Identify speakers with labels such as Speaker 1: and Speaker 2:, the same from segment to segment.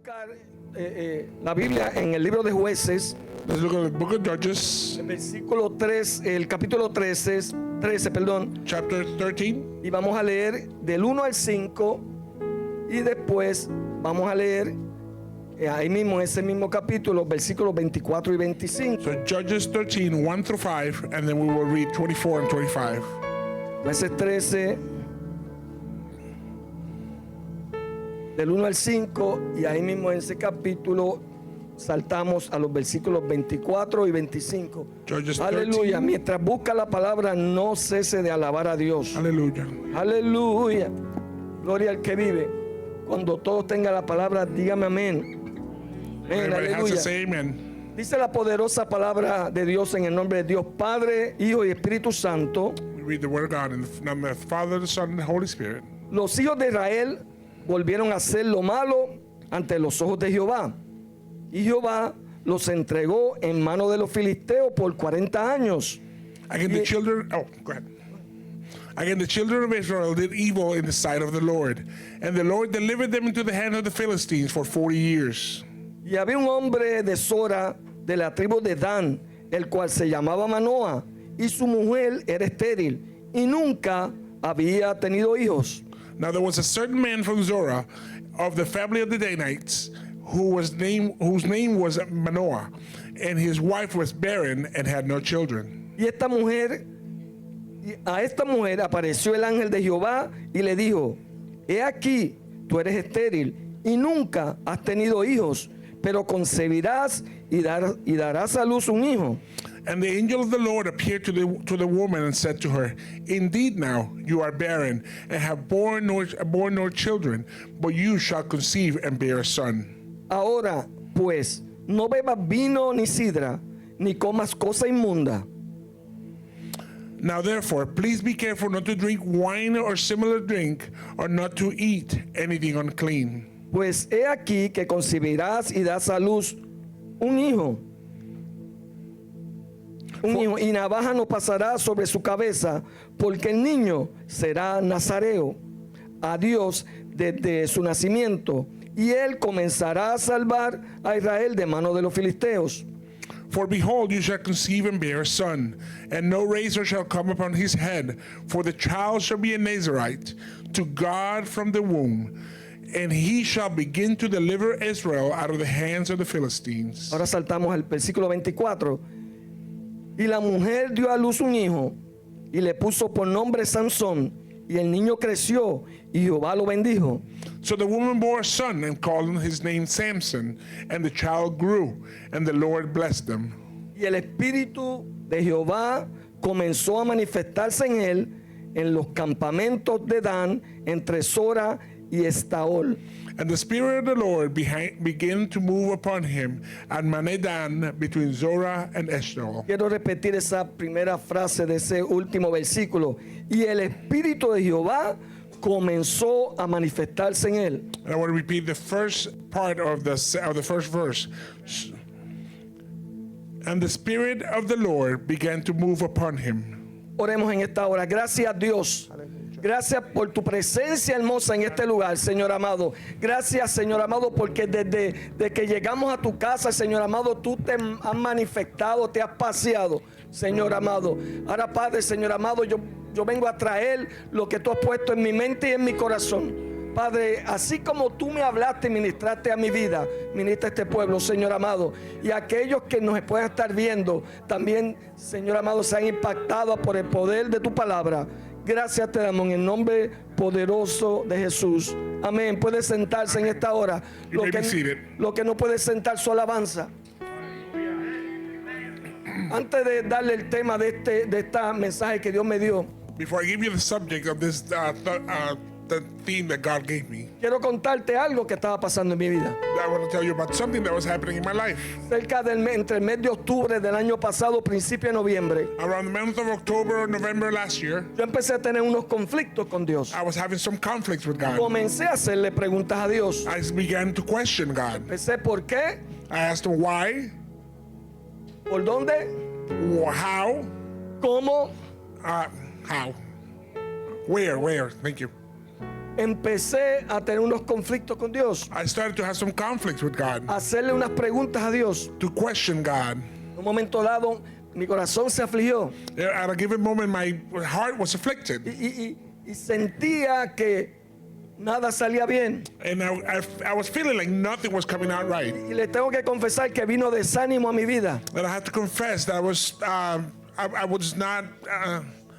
Speaker 1: buscar la Biblia en el libro de Jueces,
Speaker 2: Let's look at the book of Judges,
Speaker 1: el versículo 3, el capítulo 13, perdón,
Speaker 2: chapter 13.
Speaker 1: y vamos a leer del 1 al 5 y después vamos a leer ahí mismo, en ese mismo capítulo, versículos 24 y 25.
Speaker 2: So Judges 13, 1 through 5, and then we will read 24 and 25.
Speaker 1: Jueces 13, del 1 al 5, y ahí mismo en ese capítulo saltamos a los versículos 24 y 25.
Speaker 2: Judges 13.
Speaker 1: Aleluya. Mientras busca la palabra, no cese de alabar a Dios.
Speaker 2: Hallelujah.
Speaker 1: Aleluya. Gloria al que vive. Cuando todos tengan la palabra, dígame amén. Amén.
Speaker 2: Everybody has to
Speaker 1: Aleluya.
Speaker 2: say amen.
Speaker 1: Dice la poderosa palabra de Dios en el nombre de Dios Padre, Hijo y Espíritu Santo.
Speaker 2: We read the word of God in the name of the Father, the Son, and the Holy Spirit.
Speaker 1: Los hijos de Israel volvieron a hacer lo malo ante los ojos de Jehová. Y Jehová los entregó en manos de los filisteos por 40 años.
Speaker 2: Again, the children, go ahead. Again, the children of Israel did evil in the sight of the Lord, and the Lord delivered them into the hand of the Philistines for 40 years.
Speaker 1: Y había un hombre de Sora, de la tribu de Dan, el cual se llamaba Manoah, y su mujer era estéril, y nunca había tenido hijos.
Speaker 2: Now there was a certain man from Zorah, of the family of the Danites, whose name was Manoah, and his wife was barren and had no children.
Speaker 1: Y a esta mujer apareció el ángel de Jehová y le dijo: he aquí, tú eres estéril y nunca has tenido hijos, pero concebirás y darás a luz un hijo.
Speaker 2: And the angel of the Lord appeared to the woman and said to her, indeed now you are barren and have borne no children, but you shall conceive and bear a son.
Speaker 1: Ahora, pues, no bebas vino ni sidra, ni comas cosa inmunda.
Speaker 2: Now therefore, please be careful not to drink wine or similar drink, or not to eat anything unclean.
Speaker 1: Pues he aquí que concebirás y das a luz un hijo. Y navaja no pasará sobre su cabeza, porque el niño será nazareo a Dios desde su nacimiento, y él comenzará a salvar a Israel de mano de los filisteos.
Speaker 2: For behold, you shall conceive and bear a son, and no razor shall come upon his head, for the child shall be a Nazarite to God from the womb, and he shall begin to deliver Israel out of the hands of the Philistines.
Speaker 1: Ahora saltamos al versículo 24. Y la mujer dio a luz un hijo, y le puso por nombre Sansón, y el niño creció, y Jehová lo bendijo.
Speaker 2: So the woman bore a son and called his name Samson, and the child grew, and the Lord blessed them.
Speaker 1: Y el espíritu de Jehová comenzó a manifestarse en él en los campamentos de Dan, entre Sora y Estaol.
Speaker 2: And the Spirit of the Lord began to move upon him at Manedan between Zorah and Eshtaol.
Speaker 1: Quiero repetir esa primera frase de ese último versículo. Y el espíritu de Jehová comenzó a manifestarse en él.
Speaker 2: And I want to repeat the first part of the first verse. And the Spirit of the Lord began to move upon him.
Speaker 1: Oremos en esta hora. Gracias, Dios. Gracias por tu presencia hermosa en este lugar, Señor amado. Gracias, Señor amado, porque desde que llegamos a tu casa, Señor amado, tú te has manifestado, te has paseado, Señor amado. Ahora, Padre, Señor amado, yo vengo a traer lo que tú has puesto en mi mente y en mi corazón. Padre, así como tú me hablaste y ministraste a mi vida, ministra a este pueblo, Señor amado. Y aquellos que nos puedan estar viendo, también, Señor amado, se han impactado por el poder de tu palabra. Gracias te damos en el nombre poderoso de Jesús. Amén. Puede sentarse en esta hora. Lo que no puede sentar su alabanza. Antes de darle el tema de esta mensaje que Dios me dio,
Speaker 2: Before I give you the subject of this the theme that God gave me,
Speaker 1: quiero contarte algo que estaba pasando en mi vida.
Speaker 2: I want to tell you about something that was happening in my life.
Speaker 1: Entre el mes de octubre del año pasado, principio de noviembre,
Speaker 2: Around the month of October or November last year,
Speaker 1: yo empecé a tener unos conflictos con Dios.
Speaker 2: I was having some conflicts with God.
Speaker 1: Comencé a hacerle preguntas a Dios.
Speaker 2: I began to question God.
Speaker 1: Empecé por qué,
Speaker 2: I asked him why,
Speaker 1: por dónde,
Speaker 2: how,
Speaker 1: cómo,
Speaker 2: how, where, thank you.
Speaker 1: empecé a tener unos conflictos con Dios,
Speaker 2: I started to have some conflicts with God,
Speaker 1: a hacerle unas preguntas a Dios.
Speaker 2: to question God.
Speaker 1: En un momento dado, mi corazón se afligió
Speaker 2: At a given moment, my heart was afflicted,
Speaker 1: y sentía que nada salía bien.
Speaker 2: and I was feeling like nothing was coming out right.
Speaker 1: Y le tengo que confesar que vino desánimo a mi vida.
Speaker 2: And I have to confess that I was not,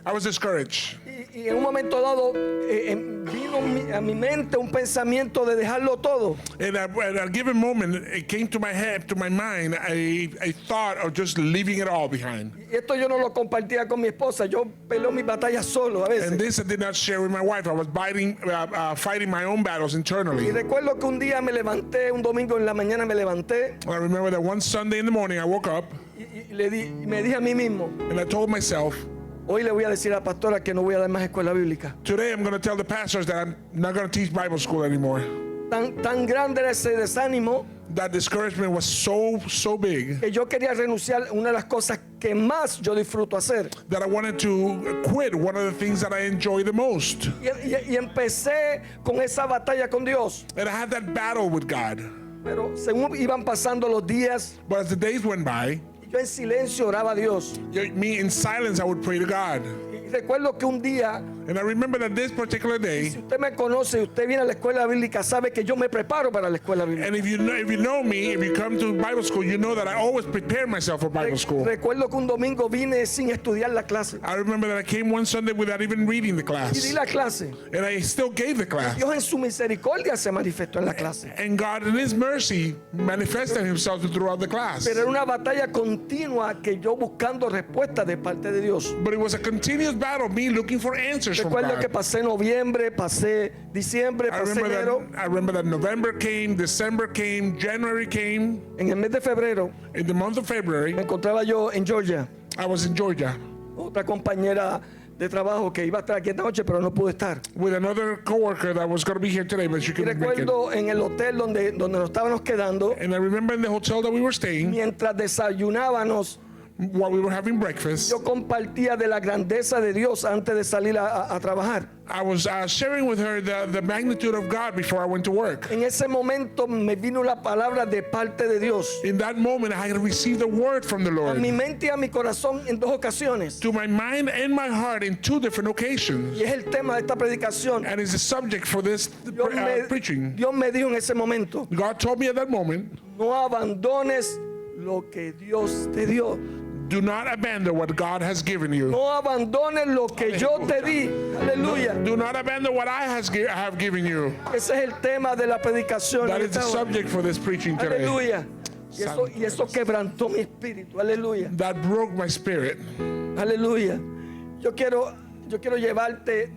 Speaker 2: I was discouraged.
Speaker 1: Y en un momento dado vino a mi mente un pensamiento de dejarlo todo.
Speaker 2: And at a given moment, it came to my head, to my mind, a thought of just leaving it all behind.
Speaker 1: Y esto yo no lo compartía con mi esposa. Yo peleo mis batallas solo a
Speaker 2: And
Speaker 1: veces.
Speaker 2: this I did not share with my wife. I was fighting my own battles
Speaker 1: Y
Speaker 2: internally.
Speaker 1: recuerdo que un día me levanté, un domingo en la mañana me levanté
Speaker 2: I remember that one Sunday in the morning, I woke up
Speaker 1: y me dije a mí mismo,
Speaker 2: and I told myself,
Speaker 1: hoy le voy a decir a la pastora que no voy a dar más escuela bíblica.
Speaker 2: today I'm going to tell the pastors that I'm not going to teach Bible school anymore.
Speaker 1: Tan grande era ese desánimo
Speaker 2: That discouragement was so big
Speaker 1: que yo quería renunciar a una de las cosas que más yo disfruto hacer.
Speaker 2: that I wanted to quit one of the things that I enjoy the most.
Speaker 1: Y empecé con esa batalla con Dios.
Speaker 2: And I had that battle with God.
Speaker 1: Pero según iban pasando los días,
Speaker 2: But as the days went by,
Speaker 1: yo en silencio oraba a Dios.
Speaker 2: me in silence, I would pray to God.
Speaker 1: Y recuerdo que un día,
Speaker 2: And I remember that this particular day,
Speaker 1: si usted me conoce y usted viene a la escuela bíblica, sabe que yo me preparo para la escuela bíblica.
Speaker 2: and if you know me, if you come to Bible school, you know that I always prepare myself for Bible school.
Speaker 1: Recuerdo que un domingo vine sin estudiar la clase.
Speaker 2: I remember that I came one Sunday without even reading the
Speaker 1: Y di
Speaker 2: class.
Speaker 1: la clase.
Speaker 2: And I still gave the class.
Speaker 1: Dios en su misericordia se manifestó en la clase.
Speaker 2: And God in His mercy manifested Himself throughout the class.
Speaker 1: Pero era una batalla continua que yo buscando respuestas de parte de Dios.
Speaker 2: But it was a continuous battle, me looking for answers from
Speaker 1: Recuerdo que
Speaker 2: God.
Speaker 1: pasé noviembre, pasé diciembre,
Speaker 2: I
Speaker 1: pasé enero.
Speaker 2: remember that November came, December came, January came.
Speaker 1: En el mes de febrero
Speaker 2: In the month of February,
Speaker 1: me encontraba yo en Georgia.
Speaker 2: I was in Georgia
Speaker 1: Otra compañera de trabajo que iba a estar aquí esta noche, pero no pude estar.
Speaker 2: with another coworker that was going to be here today, but she
Speaker 1: Y
Speaker 2: couldn't make it.
Speaker 1: recuerdo en el hotel donde nos estábamos quedando,
Speaker 2: And I remember in the hotel that we were staying,
Speaker 1: mientras desayunábamos,
Speaker 2: while we were having breakfast,
Speaker 1: yo compartía de la grandeza de Dios antes de salir a trabajar.
Speaker 2: I was sharing with her the magnitude of God before I went to work.
Speaker 1: En ese momento me vino la palabra de parte de Dios
Speaker 2: In that moment, I had received a word from the
Speaker 1: a
Speaker 2: Lord
Speaker 1: mi mente y a mi corazón en dos ocasiones.
Speaker 2: to my mind and my heart in two different occasions.
Speaker 1: Y es el tema de esta predicación.
Speaker 2: And it's the subject for this preaching.
Speaker 1: Dios me dijo en ese momento,
Speaker 2: God told me at that moment,
Speaker 1: no abandones lo que Dios te dio.
Speaker 2: do not abandon what God has given you.
Speaker 1: No abandones lo que yo te di. Aleluya.
Speaker 2: Do not abandon what I have given you.
Speaker 1: Ese es el tema de la predicación.
Speaker 2: That is the subject for this preaching today.
Speaker 1: Aleluya. Y eso quebrantó mi espíritu. Aleluya.
Speaker 2: That broke my spirit.
Speaker 1: Aleluya. Yo quiero llevarte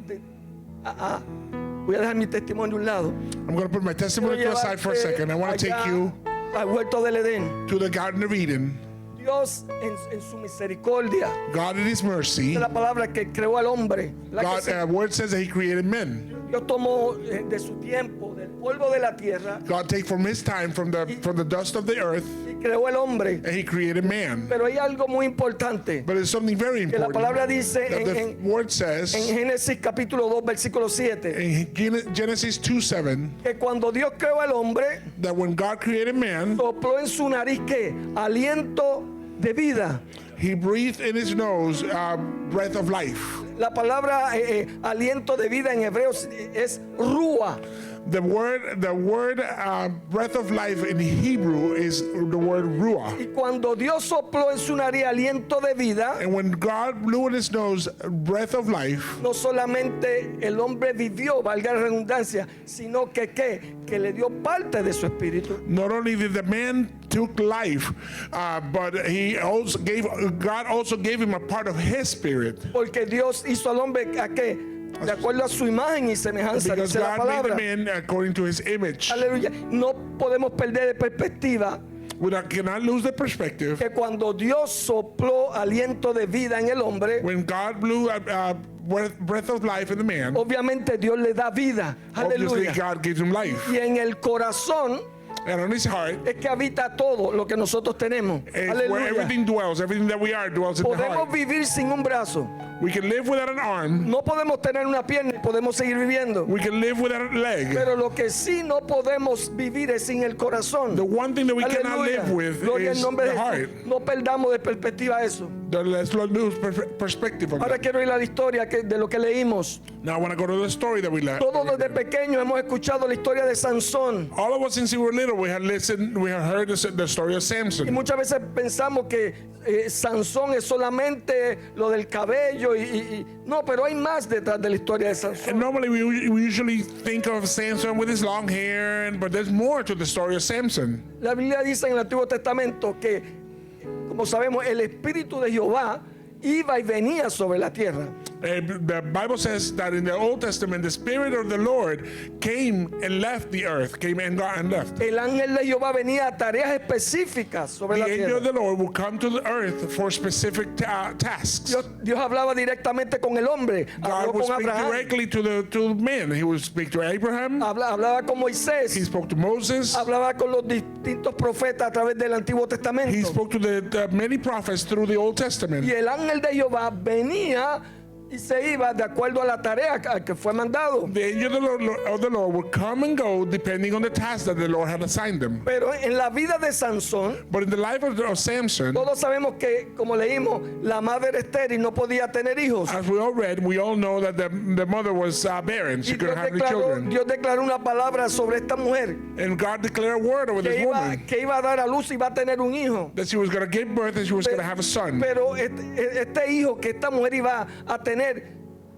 Speaker 1: voy a dejar mi testimonio a un lado.
Speaker 2: I'm going to put my testimony to
Speaker 1: Quiero
Speaker 2: the side for a second. I want to take
Speaker 1: allá
Speaker 2: you
Speaker 1: al huerto del Edén.
Speaker 2: to the Garden of Eden.
Speaker 1: Dios en su misericordia,
Speaker 2: God in His mercy,
Speaker 1: es la palabra que creó al hombre. La que
Speaker 2: God, word says that He created men.
Speaker 1: Dios tomó de su tiempo, del polvo de la tierra,
Speaker 2: God take from His time, from the dust of the earth,
Speaker 1: y creó el hombre.
Speaker 2: and He created man.
Speaker 1: Pero hay algo muy importante
Speaker 2: But it's something very
Speaker 1: que la
Speaker 2: important
Speaker 1: palabra dice
Speaker 2: that the word says
Speaker 1: en Génesis capítulo 2, versículo 7,
Speaker 2: in Genesis 2:7
Speaker 1: que cuando Dios creó al hombre,
Speaker 2: that when God created man,
Speaker 1: sopló en su nariz que aliento de vida.
Speaker 2: He breathed in His nose breath of life.
Speaker 1: La palabra aliento de vida en hebreo es rúa.
Speaker 2: The word breath of life in Hebrew is the word ruah.
Speaker 1: Y cuando Dios sopló en su nariz aliento de vida,
Speaker 2: And when God blew in His nose breath of life,
Speaker 1: no solamente el hombre vivió, valga la redundancia, sino que le dio parte de su espíritu.
Speaker 2: not only did the man took life, but God also gave him a part of His spirit.
Speaker 1: Porque Dios hizo al hombre a qué? De acuerdo a su imagen y semejanza,
Speaker 2: Because
Speaker 1: dice la
Speaker 2: God made
Speaker 1: palabra.
Speaker 2: the man according to His image.
Speaker 1: Aleluya. No podemos perder de perspectiva
Speaker 2: We cannot lose the perspective.
Speaker 1: que cuando Dios sopló aliento de vida en el hombre,
Speaker 2: When God blew breath of life in the man,
Speaker 1: obviamente Dios le da vida.
Speaker 2: obviously
Speaker 1: Aleluya.
Speaker 2: God gives him life.
Speaker 1: Y en el corazón
Speaker 2: And on his heart,
Speaker 1: es que habita todo lo que nosotros tenemos.
Speaker 2: is where
Speaker 1: Aleluya.
Speaker 2: everything dwells, everything that we are dwells in the
Speaker 1: Podemos
Speaker 2: heart.
Speaker 1: vivir sin un brazo.
Speaker 2: We can live without an arm.
Speaker 1: No podemos tener una pierna y podemos seguir viviendo.
Speaker 2: We can live without a leg.
Speaker 1: Pero lo que sí no podemos vivir es sin el corazón.
Speaker 2: The one thing that we cannot
Speaker 1: Aleluya.
Speaker 2: live with
Speaker 1: Gloria al
Speaker 2: is
Speaker 1: nombre de
Speaker 2: the
Speaker 1: Jesús.
Speaker 2: heart.
Speaker 1: No perdamos de perspectiva eso.
Speaker 2: Let's not lose perspective of
Speaker 1: Ahora
Speaker 2: that.
Speaker 1: quiero ir a la historia de lo que leímos.
Speaker 2: Now I want to go to the story that we learned.
Speaker 1: Todos desde pequeños hemos escuchado la historia de Sansón.
Speaker 2: All of us since we were little, we had listened, we had heard the story of
Speaker 1: Y
Speaker 2: Samson.
Speaker 1: muchas veces pensamos que Sansón es solamente lo del cabello no, pero hay más detrás de la historia de
Speaker 2: And
Speaker 1: Sansón.
Speaker 2: normally we usually think of Samson with his long hair, but there's more to the story of Samson.
Speaker 1: La Biblia dice en el Antiguo Testamento que, como sabemos, el Espíritu de Jehová iba y venía sobre la tierra.
Speaker 2: The Bible says that in the Old Testament, the Spirit of the Lord came and left the earth, came and got and left.
Speaker 1: El ángel de Jehová venía a tareas específicas sobre
Speaker 2: The
Speaker 1: la
Speaker 2: angel of
Speaker 1: tierra.
Speaker 2: the Lord will come to the earth for specific tasks.
Speaker 1: Dios hablaba directamente con el hombre,
Speaker 2: God
Speaker 1: habló
Speaker 2: would
Speaker 1: con
Speaker 2: speak
Speaker 1: Abraham,
Speaker 2: directly to men. He would speak to Abraham.
Speaker 1: hablaba con
Speaker 2: He
Speaker 1: Moisés,
Speaker 2: spoke to Moses.
Speaker 1: hablaba con los distintos profetas a través del Antiguo
Speaker 2: He
Speaker 1: Testamento.
Speaker 2: spoke to the many prophets through the Old Testament.
Speaker 1: Y el ángel de Jehová venía y se iba de acuerdo a la tarea a que fue mandado.
Speaker 2: The angel of the Lord would come and go depending on the task that the Lord had assigned them.
Speaker 1: Pero en la vida de Sansón,
Speaker 2: But in the life of Samson,
Speaker 1: todos sabemos que, como leímos, la madre era estéril, no podía tener hijos.
Speaker 2: as we all read, we all know that the mother was barren. She
Speaker 1: Y
Speaker 2: couldn't have any children.
Speaker 1: Dios declaró una palabra sobre esta mujer
Speaker 2: And God declared a word over this woman
Speaker 1: que iba a dar a luz y iba a tener un hijo.
Speaker 2: that she was going to give birth and she was going to have a son.
Speaker 1: Pero este hijo que esta mujer iba a tener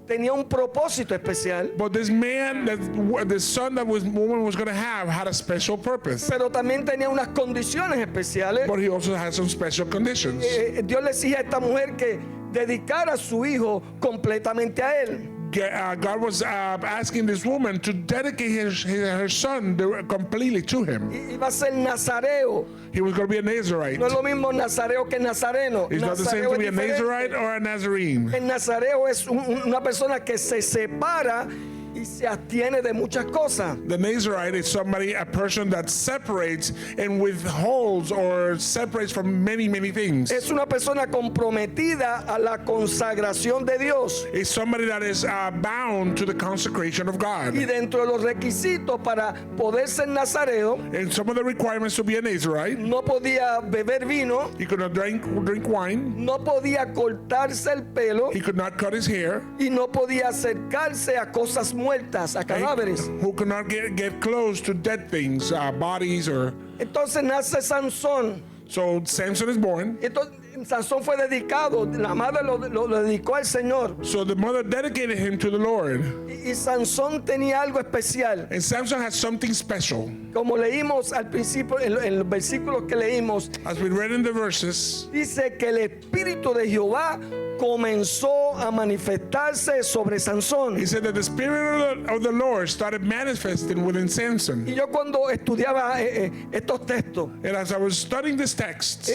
Speaker 1: tenía un propósito especial,
Speaker 2: But this man, the son that woman was going to have, had a special purpose.
Speaker 1: pero también tenía unas condiciones especiales.
Speaker 2: But he also had some special conditions.
Speaker 1: Dios le exige a esta mujer que dedicara a su hijo completamente a él.
Speaker 2: God was asking this woman to dedicate her son completely to him.
Speaker 1: Iba a ser nazareo.
Speaker 2: He was going to be a Nazarite.
Speaker 1: No es lo mismo nazareo que nazareno.
Speaker 2: It's not the same
Speaker 1: Nazareo
Speaker 2: to be
Speaker 1: es
Speaker 2: a
Speaker 1: diferente.
Speaker 2: Nazarite or a Nazarene.
Speaker 1: El nazareo es una persona que se separa y se abstiene de muchas cosas.
Speaker 2: The Nazarite is a person that separates and withholds or separates from many, many things.
Speaker 1: Es una persona comprometida a la consagración de Dios.
Speaker 2: It's somebody that is bound to the consecration of God.
Speaker 1: Y dentro de los requisitos para poder ser nazareo,
Speaker 2: And some of the requirements to be a Nazarite,
Speaker 1: no podía beber vino,
Speaker 2: he could not drink wine,
Speaker 1: no podía cortarse el pelo
Speaker 2: he could not cut his hair,
Speaker 1: y no podía acercarse a cosas muertas, a cadáveres.
Speaker 2: who could not get close to dead things, bodies or.
Speaker 1: Entonces nace Sansón.
Speaker 2: So Samson is born.
Speaker 1: Entonces Sansón fue dedicado, la madre lo dedicó al Señor.
Speaker 2: So the mother dedicated him to the Lord.
Speaker 1: Y Sansón tenía algo especial.
Speaker 2: And Samson had something special.
Speaker 1: Como leímos al principio, en los versículos que leímos,
Speaker 2: As we read in the verses,
Speaker 1: dice que el Espíritu de Jehová comenzó a manifestarse sobre Sansón.
Speaker 2: he said that the Spirit of the Lord started manifesting within Samson.
Speaker 1: Y yo cuando estudiaba estos textos,
Speaker 2: And as I was studying this text,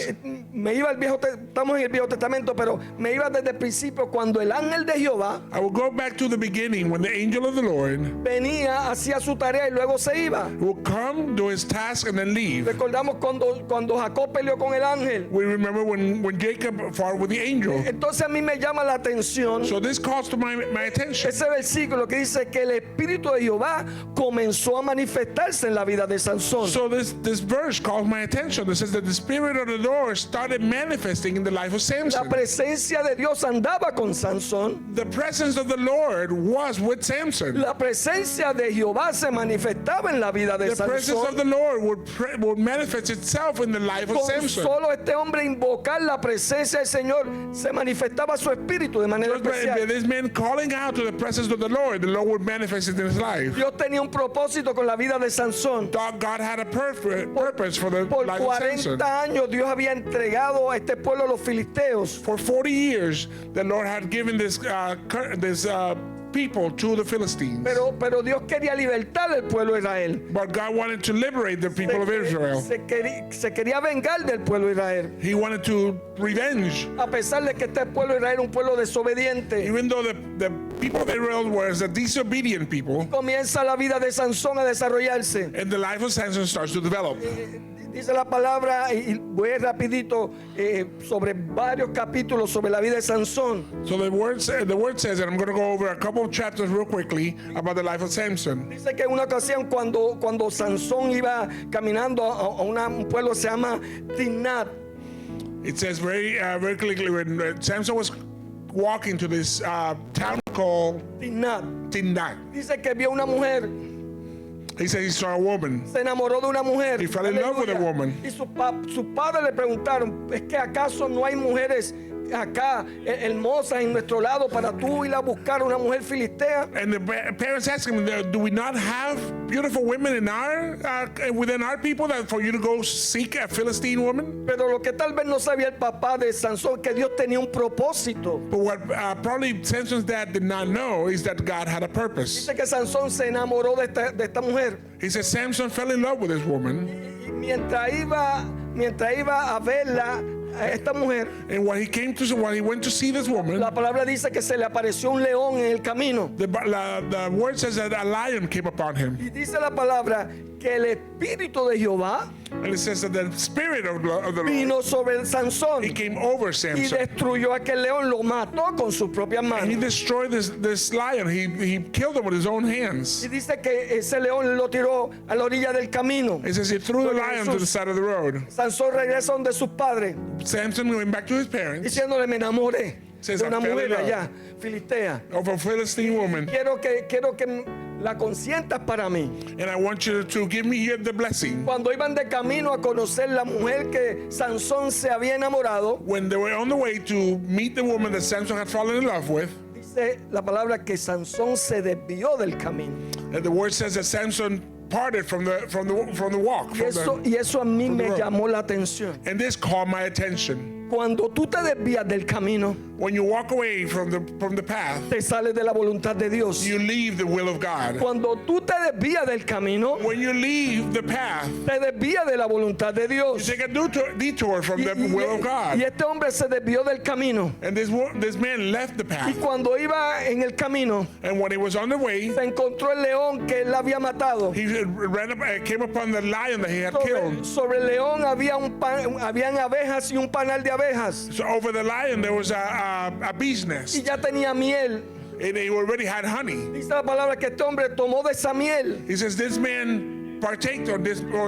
Speaker 1: me iba al estamos en el Viejo Testamento, pero me iba desde el principio cuando el ángel de Jehová
Speaker 2: I will go back to the beginning when the angel of the Lord
Speaker 1: venía, hacía su tarea y luego se iba.
Speaker 2: will come, do his task, and then leave.
Speaker 1: Recordamos cuando Jacob peleó con el ángel.
Speaker 2: We remember when Jacob fought with the angel.
Speaker 1: Entonces a mí me llama la atención
Speaker 2: So this calls to my attention.
Speaker 1: ese versículo que dice que el Espíritu de Jehová comenzó a manifestarse en la vida de Sansón.
Speaker 2: So this verse calls my attention. It says that the Spirit of the Lord started manifesting in the life of
Speaker 1: La
Speaker 2: Samson.
Speaker 1: presencia de Dios andaba con Sansón.
Speaker 2: The presence of the Lord was with Samson.
Speaker 1: La presencia de Jehová se manifestaba en la vida de
Speaker 2: The presence of
Speaker 1: Sansón.
Speaker 2: the Lord would manifest itself in the life of
Speaker 1: Con
Speaker 2: Samson.
Speaker 1: solo este hombre invocar la presencia del Señor, se manifestaba su espíritu de manera
Speaker 2: Just by
Speaker 1: especial.
Speaker 2: this man calling out to the presence of the Lord would manifest it in his life.
Speaker 1: Dios tenía un propósito con la vida de Sansón.
Speaker 2: God had a purpose for the
Speaker 1: Por
Speaker 2: life of Samson.
Speaker 1: 40 años Dios había entregado a este pueblo a los filisteos.
Speaker 2: For 40 years, the Lord had given this people to the Philistines.
Speaker 1: Pero Dios quería libertar al pueblo de Israel.
Speaker 2: But God wanted to liberate the people of Israel.
Speaker 1: Se quería vengar del pueblo de Israel.
Speaker 2: He wanted to revenge.
Speaker 1: A pesar de que este pueblo de Israel era un pueblo desobediente.
Speaker 2: Even though the people of Israel were the disobedient people,
Speaker 1: Comienza la vida de Sansón a desarrollarse.
Speaker 2: and the life of Samson starts to develop.
Speaker 1: Dice la palabra, y voy rapidito sobre varios capítulos sobre la vida de Sansón.
Speaker 2: So the word says, and I'm going to go over a couple of chapters real quickly about the life of Samson.
Speaker 1: Dice que en una ocasión cuando Sansón iba caminando a un pueblo que se llama Timnat,
Speaker 2: It says very clearly when Samson was walking to this town called
Speaker 1: Timnat,
Speaker 2: Timnat.
Speaker 1: dice que vio una mujer,
Speaker 2: He said he saw a woman.
Speaker 1: se enamoró de una mujer.
Speaker 2: He fell in love with a
Speaker 1: Aleluya.
Speaker 2: woman.
Speaker 1: Y sus padres le preguntaron, ¿es que acaso no hay mujeres acá hermosas en nuestro lado para tú ir a buscar una mujer filistea?
Speaker 2: And the parents asked him, do we not have beautiful women in within our people that for you to go seek a Philistine woman?
Speaker 1: Pero lo que tal vez no sabía el papá de Sansón, que Dios tenía un propósito.
Speaker 2: But what probably Samson's dad did not know is that God had a purpose.
Speaker 1: Dice que Sansón se enamoró de esta mujer.
Speaker 2: He said Samson fell in love with this woman,
Speaker 1: Y mientras iba a verla, a esta mujer,
Speaker 2: and when he went to see this woman,
Speaker 1: la palabra dice que se le apareció un león en el camino.
Speaker 2: the word says that a lion came upon him.
Speaker 1: Y dice la palabra que el Espíritu de Jehová
Speaker 2: And it says that the spirit of the Lord,
Speaker 1: vino sobre Sansón
Speaker 2: he came over
Speaker 1: y
Speaker 2: Samson.
Speaker 1: destruyó a aquel león, lo mató con sus propias
Speaker 2: And he
Speaker 1: manos.
Speaker 2: destroyed this lion. He killed him with his own hands.
Speaker 1: Y dice que ese león lo tiró a la orilla del camino.
Speaker 2: It says he threw the
Speaker 1: Gloria a
Speaker 2: lion to the
Speaker 1: Jesús.
Speaker 2: side of the road.
Speaker 1: Sansón regresa donde sus padres,
Speaker 2: Samson went back to his parents
Speaker 1: diciéndole, me enamoré
Speaker 2: Says,
Speaker 1: de una
Speaker 2: "I fell in
Speaker 1: mujer
Speaker 2: love."
Speaker 1: allá, filistea.
Speaker 2: of a Philistine woman,
Speaker 1: Quiero que la consientas para mí.
Speaker 2: and I want you to give me the blessing.
Speaker 1: Cuando iban de camino a conocer la mujer que Sansón se había enamorado,
Speaker 2: When they were on the way to meet the woman that Samson had fallen in love with,
Speaker 1: dice la palabra que Sansón se desvió del camino.
Speaker 2: and the word says that Samson parted from the walk.
Speaker 1: Y eso a mí
Speaker 2: from the
Speaker 1: me
Speaker 2: road.
Speaker 1: llamó la atención.
Speaker 2: And this caught my attention.
Speaker 1: Cuando tú te desvías del camino,
Speaker 2: When you walk away from the path,
Speaker 1: te sales de la voluntad de Dios.
Speaker 2: you leave the will of God.
Speaker 1: Cuando tú te desvías del camino,
Speaker 2: When you leave the path,
Speaker 1: te desvías de la voluntad de
Speaker 2: you
Speaker 1: Dios.
Speaker 2: take a detour from the will of
Speaker 1: Y
Speaker 2: God.
Speaker 1: este hombre se desvió del camino.
Speaker 2: And this man left the
Speaker 1: Y
Speaker 2: path.
Speaker 1: cuando iba en el camino,
Speaker 2: And when he was on the way,
Speaker 1: se encontró el león que él había matado.
Speaker 2: he came upon the lion that he had killed.
Speaker 1: Sobre el león habían abejas y un panal de abejas.
Speaker 2: So over the lion there was a bee's
Speaker 1: Y
Speaker 2: nest,
Speaker 1: ya tenía miel.
Speaker 2: and he already had honey.
Speaker 1: Dice la palabra que este hombre tomó de esa miel.
Speaker 2: He says this man partaked on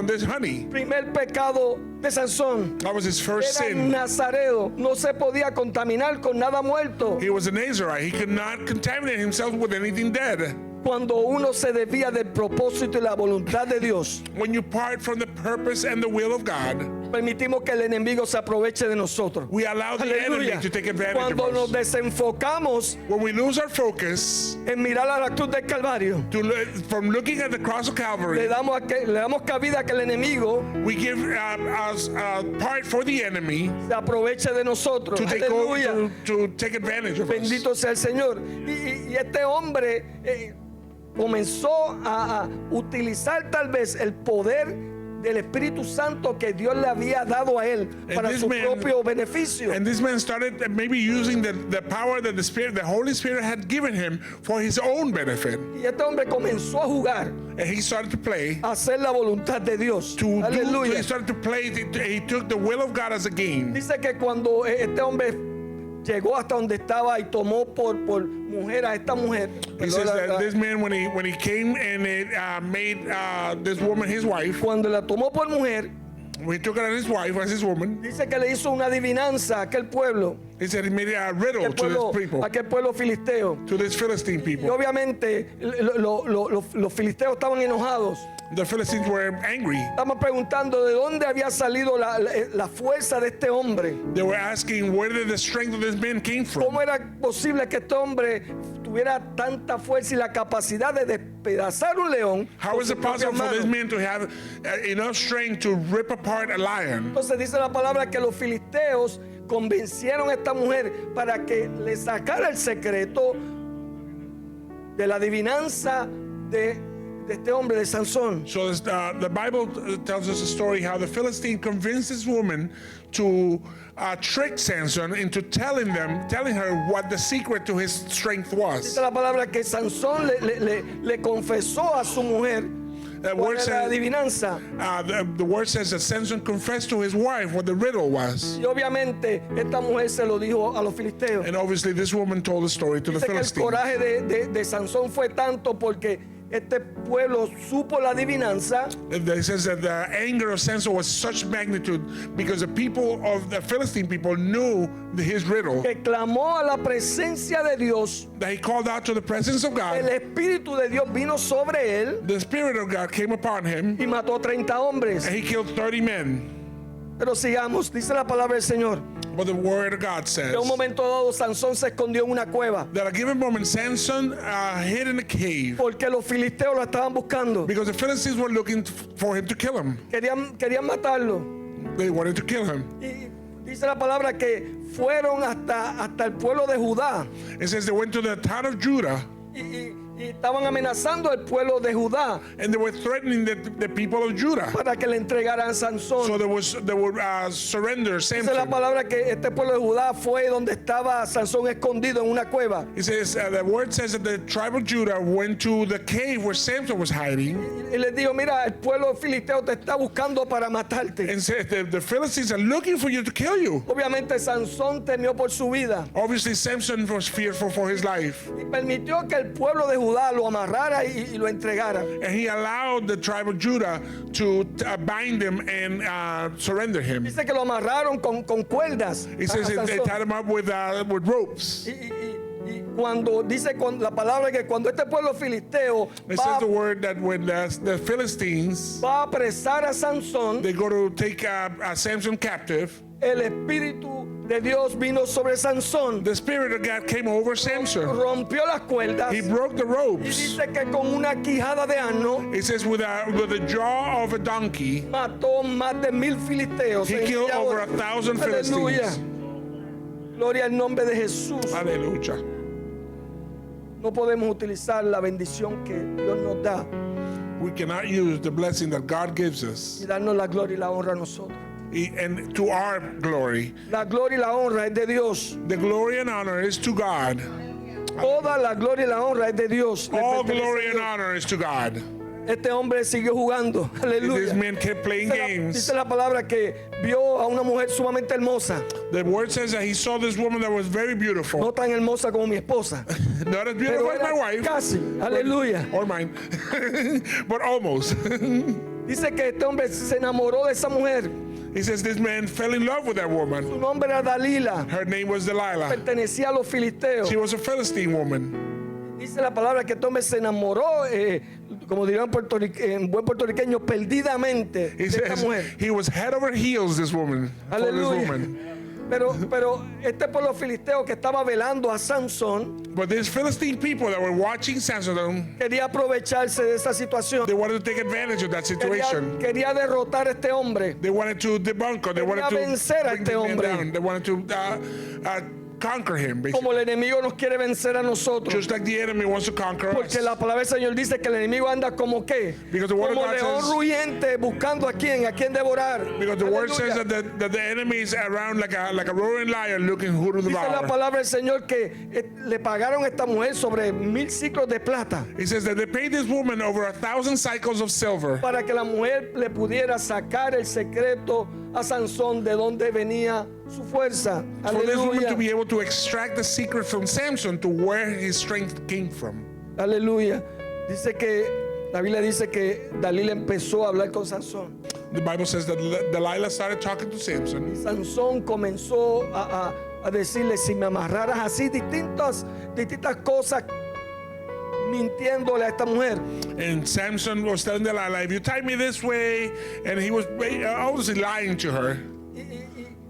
Speaker 2: this honey.
Speaker 1: Primer pecado de Sansón.
Speaker 2: That was his first
Speaker 1: Era
Speaker 2: sin.
Speaker 1: nazareo. No se podía contaminar con nada muerto.
Speaker 2: He was a Nazarite. He could not contaminate himself with anything dead.
Speaker 1: Cuando uno se desvía del propósito y la voluntad de Dios,
Speaker 2: When you part from the purpose and the will of God,
Speaker 1: permitimos que el enemigo se aproveche de nosotros.
Speaker 2: we allow the enemy
Speaker 1: Aleluya.
Speaker 2: to take advantage
Speaker 1: Cuando
Speaker 2: of
Speaker 1: nos
Speaker 2: us.
Speaker 1: desenfocamos
Speaker 2: When we lose our focus
Speaker 1: en mirar a la cruz del Calvario,
Speaker 2: from looking at the cross of
Speaker 1: le
Speaker 2: Calvary,
Speaker 1: damos cabida a que el enemigo
Speaker 2: we give us part for the enemy
Speaker 1: se aproveche de nosotros.
Speaker 2: to take
Speaker 1: Aleluya.
Speaker 2: to take advantage of us.
Speaker 1: Bendito sea el Señor. Y este hombre comenzó a utilizar tal vez el poder del Espíritu Santo que Dios le había dado a él para
Speaker 2: this
Speaker 1: su
Speaker 2: man-
Speaker 1: propio beneficio.
Speaker 2: And this man started maybe using the power that the Holy Spirit had given him for his own benefit.
Speaker 1: Y este hombre comenzó a jugar,
Speaker 2: And he started to play.
Speaker 1: a hacer la voluntad de Dios.
Speaker 2: He
Speaker 1: Aleluya.
Speaker 2: started to play. He took the will of God as a game.
Speaker 1: Dice que cuando este hombre llegó hasta donde estaba y tomó por mujer a esta mujer,
Speaker 2: He says that this man, when he came and made this woman his wife,
Speaker 1: cuando la tomó por mujer,
Speaker 2: when he took her as his wife, as his woman,
Speaker 1: dice que le hizo una adivinanza a aquel pueblo,
Speaker 2: he said he made a riddle to this people,
Speaker 1: aquel pueblo filisteo.
Speaker 2: to this Philistine
Speaker 1: Y
Speaker 2: people.
Speaker 1: obviamente los filisteos estaban enojados.
Speaker 2: The Philistines were angry.
Speaker 1: Estaban preguntando de dónde había salido la fuerza de este hombre.
Speaker 2: They were asking where did the strength of this man came from.
Speaker 1: ¿Cómo era posible que este hombre tuviera tanta fuerza y la capacidad de despedazar un león?
Speaker 2: How
Speaker 1: con
Speaker 2: is
Speaker 1: sus
Speaker 2: it possible
Speaker 1: propias
Speaker 2: for this
Speaker 1: manos?
Speaker 2: man to have enough strength to rip apart a lion?
Speaker 1: Entonces dice la palabra que los filisteos convencieron a esta mujer para que le sacara el secreto de la adivinanza de de este hombre, de Sansón.
Speaker 2: So the Bible tells us a story how the Philistine convinced this woman to trick Samson into telling her what the secret to his strength was.
Speaker 1: Dice la palabra que Sansón le confesó a su mujer
Speaker 2: The
Speaker 1: cuál
Speaker 2: word
Speaker 1: era la
Speaker 2: says,
Speaker 1: adivinanza.
Speaker 2: the word says that Samson confessed to his wife what the riddle was.
Speaker 1: Y obviamente esta mujer se lo dijo a los filisteos.
Speaker 2: And obviously this woman told the story to the
Speaker 1: Dice que el
Speaker 2: Philistines.
Speaker 1: coraje de Sansón fue tanto porque este pueblo supo la adivinanza
Speaker 2: It says that the anger of Samson was such magnitude because the people of the Philistine people knew his riddle,
Speaker 1: que clamó a la presencia de Dios.
Speaker 2: that he called out to the presence of
Speaker 1: El
Speaker 2: God.
Speaker 1: Espíritu de Dios vino sobre él
Speaker 2: The Spirit of God came upon him
Speaker 1: y mató 30 hombres.
Speaker 2: and he killed 30 men.
Speaker 1: Pero sigamos, dice la palabra del Señor.
Speaker 2: But the word of God says
Speaker 1: En un momento dado Sansón se escondió en una cueva
Speaker 2: that at a given moment Samson hid in a cave
Speaker 1: porque los filisteos lo estaban buscando.
Speaker 2: because the Philistines were looking for him to kill him.
Speaker 1: Querían matarlo.
Speaker 2: They wanted to kill him.
Speaker 1: Y dice la palabra que fueron hasta el pueblo de Judá
Speaker 2: It says they went to the town of Judah
Speaker 1: y estaban amenazando al pueblo de Judá
Speaker 2: and they were threatening the people of Judah.
Speaker 1: para que le entregaran
Speaker 2: So
Speaker 1: Sansón.
Speaker 2: they would surrender
Speaker 1: Dice la
Speaker 2: Samson.
Speaker 1: palabra que este pueblo de Judá fue donde estaba Sansón escondido en una cueva.
Speaker 2: It says the word says that the tribe of Judah went to the cave where Samson was hiding
Speaker 1: Y les dijo, mira, el pueblo filisteo te está buscando para matarte.
Speaker 2: and said the Philistines are looking for you to kill you.
Speaker 1: Obviamente Sansón temió por su vida
Speaker 2: Obviously Samson was fearful for his life
Speaker 1: y permitió que el pueblo de Judá lo amarrara y lo entregara.
Speaker 2: and he allowed the tribe of Judah to bind him and surrender him.
Speaker 1: Dice que lo amarraron con cuerdas.
Speaker 2: It says
Speaker 1: a
Speaker 2: they
Speaker 1: Sansón.
Speaker 2: tied him up with ropes.
Speaker 1: Y cuando dice la palabra que cuando este pueblo filisteo
Speaker 2: It
Speaker 1: va,
Speaker 2: says the word that when the Philistines
Speaker 1: va a apresar a Sansón,
Speaker 2: they go to take Samson captive,
Speaker 1: el Espíritu de Dios vino sobre Sansón,
Speaker 2: the Spirit of God came over Samson.
Speaker 1: rompió las cuerdas
Speaker 2: He
Speaker 1: y
Speaker 2: broke the ropes.
Speaker 1: dice que con una quijada de asno
Speaker 2: It says with the jaw of a donkey,
Speaker 1: mató más de 1000 filisteos.
Speaker 2: he killed over 1,000
Speaker 1: Aleluya.
Speaker 2: Philistines.
Speaker 1: Gloria al nombre de Jesús.
Speaker 2: Hallelujah.
Speaker 1: No podemos utilizar la bendición que Dios nos da
Speaker 2: We cannot use the blessing that God gives us
Speaker 1: y darnos la gloria y la honra a nosotros.
Speaker 2: and to our glory.
Speaker 1: La gloria y la honra es de Dios.
Speaker 2: The glory and honor is to God.
Speaker 1: Toda la gloria y la honra es de Dios. Le
Speaker 2: All
Speaker 1: pertenece a
Speaker 2: glory and
Speaker 1: Dios.
Speaker 2: honor is to God.
Speaker 1: Este hombre siguió jugando.
Speaker 2: This
Speaker 1: Aleluya.
Speaker 2: man kept playing games.
Speaker 1: Dice la palabra que vio a una mujer sumamente hermosa.
Speaker 2: The word says that he saw this woman that was very beautiful.
Speaker 1: No tan hermosa como mi esposa.
Speaker 2: Not as
Speaker 1: Pero
Speaker 2: beautiful as my
Speaker 1: era
Speaker 2: wife.
Speaker 1: casi. Aleluya.
Speaker 2: Or mine. But almost.
Speaker 1: Dice que este hombre se enamoró de esa mujer.
Speaker 2: He says this man fell in love with that woman.
Speaker 1: Su nombre era Dalila.
Speaker 2: Her name was Delilah.
Speaker 1: Pertenecía a los filisteos.
Speaker 2: She was a Philistine woman.
Speaker 1: Dice la palabra que este hombre se enamoró, como dirían en buen puertorriqueño, perdidamente de
Speaker 2: He
Speaker 1: esta
Speaker 2: says
Speaker 1: mujer.
Speaker 2: he was head over heels for this woman.
Speaker 1: Aleluya. Pero este pueblo filisteo que estaba velando a Sansón
Speaker 2: But these Philistine people that were watching Samson,
Speaker 1: quería aprovecharse de esa situación.
Speaker 2: they wanted to take advantage of that situation.
Speaker 1: Quería derrotar a este hombre.
Speaker 2: They wanted to debunk or they wanted to
Speaker 1: vencer a
Speaker 2: bring
Speaker 1: este
Speaker 2: this man
Speaker 1: hombre.
Speaker 2: down. They wanted to conquer him, basically.
Speaker 1: Como el enemigo nos quiere vencer a nosotros.
Speaker 2: Just like the enemy wants to conquer us.
Speaker 1: Porque la palabra del Señor dice que el enemigo anda como qué?
Speaker 2: Because the word of
Speaker 1: Como
Speaker 2: God
Speaker 1: león
Speaker 2: says-
Speaker 1: rugiente buscando a quién devorar.
Speaker 2: Because the word says
Speaker 1: Aleluya.
Speaker 2: that the enemy is around like a roaring lion looking who to
Speaker 1: Dice la
Speaker 2: devour.
Speaker 1: palabra del Señor que le pagaron a esta mujer sobre 1000 ciclos de plata
Speaker 2: He says that they paid this woman over 1,000 cycles of silver
Speaker 1: para que la mujer le pudiera sacar el secreto a Sansón de donde venía su fuerza.
Speaker 2: for this woman to
Speaker 1: Aleluya.
Speaker 2: be able to extract the secret from Samson to where his strength came from.
Speaker 1: Aleluya. Dice que la Biblia dice que Dalila empezó a hablar con Sansón.
Speaker 2: The Bible says that Delilah started talking to Samson.
Speaker 1: Sansón comenzó a decirle, si me amarraras así, distintas cosas, mintiéndole a esta mujer.
Speaker 2: And Samson was telling Delilah, if you tie me this way, and he was obviously lying to her.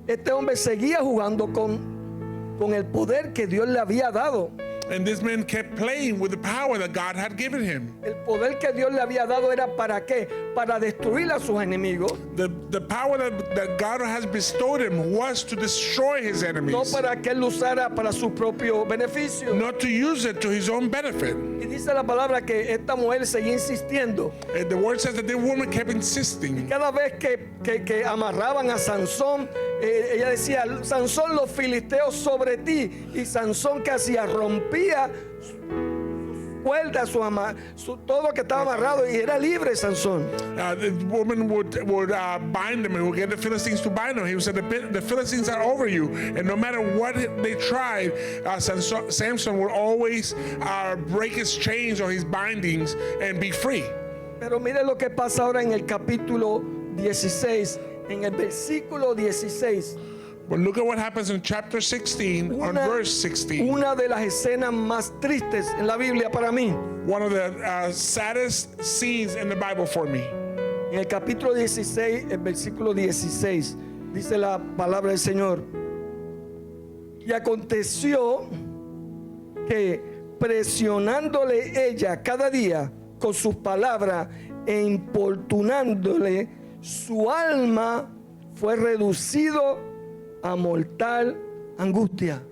Speaker 1: Este hombre seguía jugando con el poder que Dios le había dado.
Speaker 2: And this man kept playing with the power that God had given him.
Speaker 1: El poder que Dios le había dado era para qué? Para destruir a sus enemigos,
Speaker 2: The power that God has bestowed him was to destroy his
Speaker 1: no
Speaker 2: enemies,
Speaker 1: para que él lo usara para su propio beneficio.
Speaker 2: not to use it to his own benefit.
Speaker 1: Y dice la palabra que esta mujer seguía insistiendo.
Speaker 2: And the word says that the woman kept insisting.
Speaker 1: Cada vez que amarraban a Sansón, ella decía, Sansón, los filisteos sobre ti. Y Sansón que hacía, rompía sus cuerdas, todo lo que estaba amarrado, y era libre Sansón.
Speaker 2: The woman would bind him and would get the Philistines to bind him. He said, the Philistines are over you. And no matter what they tried, Samson would always break his chains or his bindings and be free.
Speaker 1: Pero mire lo que pasa ahora en el capítulo 16, en el versículo 16.
Speaker 2: But look at what happens in chapter 16 on verse 16.
Speaker 1: Una de las escenas más tristes en la Biblia para mí.
Speaker 2: One of the saddest scenes in the Bible for me.
Speaker 1: En el capítulo 16, el versículo 16, dice la palabra del Señor. Y aconteció que presionándole ella cada día con sus palabras e importunándole, su alma fue reducido a mortal angustia.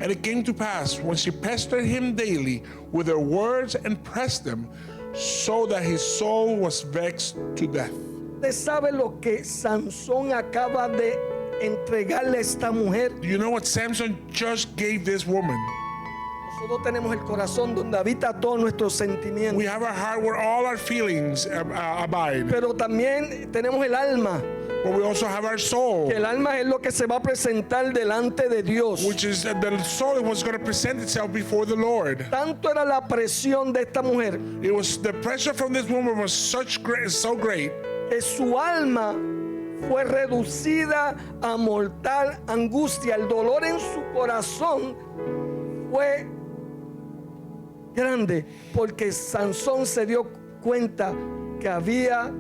Speaker 2: And it came to pass when she pestered him daily with her words and pressed him, so that his soul was vexed to death.
Speaker 1: ¿Usted sabe lo que Sansón acaba de entregarle a esta mujer?
Speaker 2: Do you know what Samson just gave this woman?
Speaker 1: Nosotros tenemos el corazón donde habita todos nuestros sentimientos,
Speaker 2: We have our heart where all our feelings abide,
Speaker 1: pero también tenemos el alma,
Speaker 2: but we also have our soul,
Speaker 1: que el alma es lo que se va a presentar delante de Dios.
Speaker 2: which is the soul that was going to present itself before the Lord.
Speaker 1: Tanto era la presión de esta mujer
Speaker 2: It was the pressure from this woman was so great
Speaker 1: que su alma fue reducida a mortal angustia. El dolor en su corazón fue grande porque Sansón se dio cuenta que había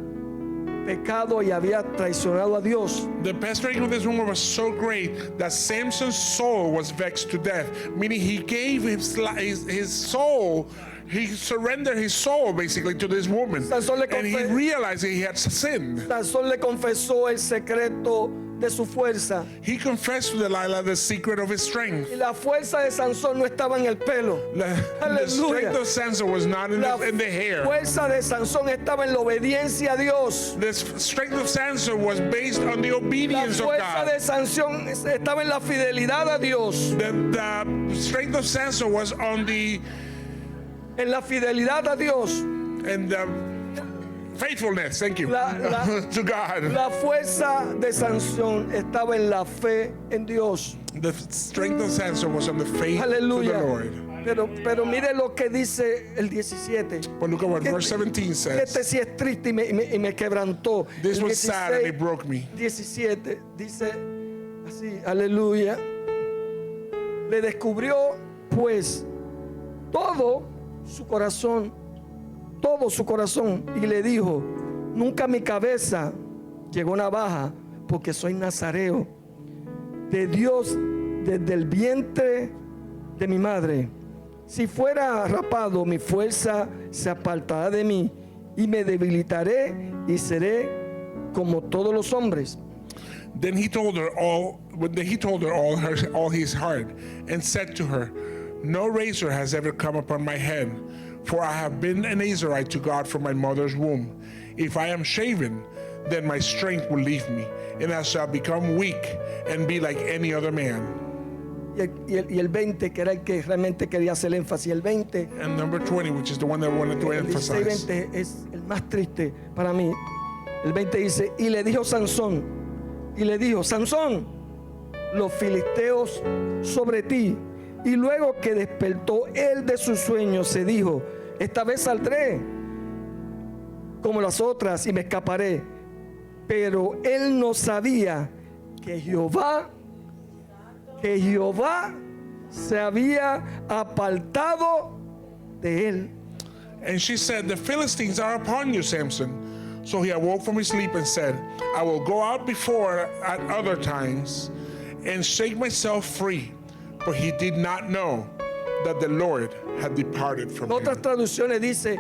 Speaker 1: pecado y había traicionado a Dios.
Speaker 2: The pestering of this woman was so great that Samson's soul was vexed to death, meaning he gave his soul, he surrendered his soul basically to this woman,
Speaker 1: Sansón le
Speaker 2: and he realized that he had sinned.
Speaker 1: Sansón le confesó el secreto de su fuerza.
Speaker 2: He confessed to Delilah the secret of his strength.
Speaker 1: Y la fuerza de Sansón no estaba en el pelo.
Speaker 2: The
Speaker 1: Aleluya.
Speaker 2: strength of Samson was not in
Speaker 1: La
Speaker 2: the hair.
Speaker 1: fuerza de Sansón estaba en la obediencia a Dios.
Speaker 2: The strength of Samson was based on the
Speaker 1: La
Speaker 2: obedience of
Speaker 1: fuerza
Speaker 2: God.
Speaker 1: de Sansón estaba en la fidelidad a Dios.
Speaker 2: The strength of Samson was on
Speaker 1: En la fidelidad a Dios.
Speaker 2: and the faithfulness, thank you,
Speaker 1: La-
Speaker 2: to God.
Speaker 1: La fuerza de Sansón estaba en la fe en Dios.
Speaker 2: The strength of Samson was on the faith to the
Speaker 1: Aleluya.
Speaker 2: Lord.
Speaker 1: Pero mire lo que dice el 17.
Speaker 2: But look at what verse 17
Speaker 1: Este
Speaker 2: says.
Speaker 1: sí es triste y me quebrantó.
Speaker 2: This
Speaker 1: El
Speaker 2: was sad and it broke me.
Speaker 1: 17 dice así, aleluya. Le descubrió pues todo su corazón y le dijo, nunca a mi cabeza llegó navaja porque soy nazareo de Dios desde el vientre de mi madre. Si fuera rapado, mi fuerza se apartará de mí y me debilitaré y seré como todos los hombres.
Speaker 2: Then he told her all his heart, and said to her, no razor has ever come upon my head, for I have been a Nazarite to God from my mother's womb. If I am shaven, then my strength will leave me, and I shall become weak and be like any other man.
Speaker 1: Y el 20, que era el que realmente quería hacer énfasis, el 20,
Speaker 2: And number 20, which is the one that I wanted to
Speaker 1: el 16 y
Speaker 2: emphasize.
Speaker 1: 20 es el más triste para mí. El 20 dice, y le dijo Sansón, los filisteos sobre ti. Y luego que despertó él de su sueño, se dijo, esta vez saldré como las otras y me escaparé. Pero él no sabía que Jehová se había apartado de él.
Speaker 2: And she said, the Philistines are upon you, Samson. So he awoke from his sleep and said, I will go out before at other times and shake myself free. But he did not know that the Lord had departed from
Speaker 1: En otras
Speaker 2: him.
Speaker 1: traducciones dice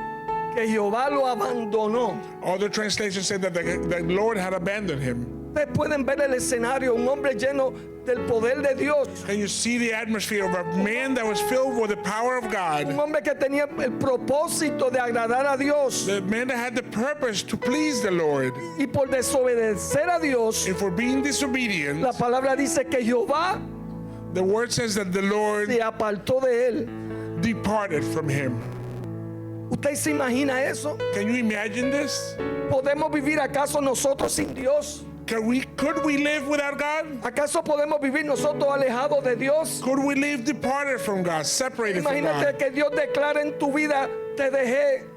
Speaker 1: que Jehová lo abandonó.
Speaker 2: Other translations say that the Lord had abandoned him.
Speaker 1: Ustedes pueden ver el escenario, un hombre lleno del poder de Dios,
Speaker 2: And you see the atmosphere of a man that was filled with the power of
Speaker 1: un
Speaker 2: God,
Speaker 1: hombre que tenía el propósito de agradar a Dios,
Speaker 2: the man that had the purpose to please the Lord.
Speaker 1: y por desobedecer a Dios,
Speaker 2: And for being disobedient,
Speaker 1: la palabra dice que Jehová
Speaker 2: the word says that the Lord
Speaker 1: se apartó de él.
Speaker 2: departed from him.
Speaker 1: ¿Usted se imagina eso?
Speaker 2: Can you imagine this?
Speaker 1: ¿Podemos vivir acaso nosotros sin Dios?
Speaker 2: Could we live without God?
Speaker 1: ¿Acaso podemos vivir nosotros alejados de Dios?
Speaker 2: Could we live departed from God, separated from
Speaker 1: Imagínate
Speaker 2: God?
Speaker 1: que Dios declara en tu vida, te dejé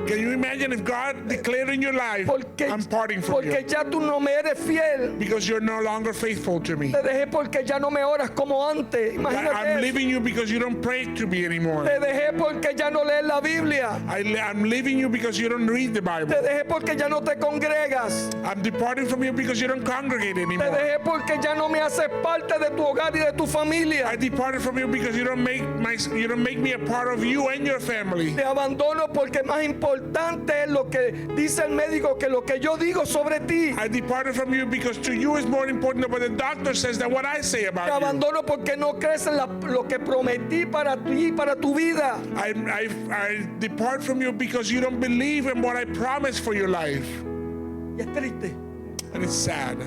Speaker 2: Can you imagine if God declared in your life,
Speaker 1: porque,
Speaker 2: I'm parting from
Speaker 1: porque
Speaker 2: you
Speaker 1: ya tú no me eres fiel.
Speaker 2: because you're no longer faithful to me.
Speaker 1: Te dejé porque ya no me oras como antes.
Speaker 2: I'm
Speaker 1: Imagínate.
Speaker 2: leaving you because you don't pray to me anymore.
Speaker 1: Te dejé porque ya no lees la Biblia.
Speaker 2: I'm leaving you because you don't read the Bible.
Speaker 1: Te dejé porque ya no te congregas.
Speaker 2: I'm departing from you because you don't congregate
Speaker 1: Te
Speaker 2: anymore.
Speaker 1: dejé porque ya no me haces parte de tu hogar y de tu familia.
Speaker 2: I departed from you because you don't make me a part of you and your family.
Speaker 1: Te abandono porque más importante es lo que dice el médico que lo que yo digo sobre ti.
Speaker 2: I departed from you because to you is more important than what the doctor says than what I say
Speaker 1: Te
Speaker 2: about you.
Speaker 1: abandono porque no crees en lo que prometí para ti, para tu vida.
Speaker 2: I depart from you because you don't believe in what I promised for your life.
Speaker 1: Y es triste.
Speaker 2: And it's sad.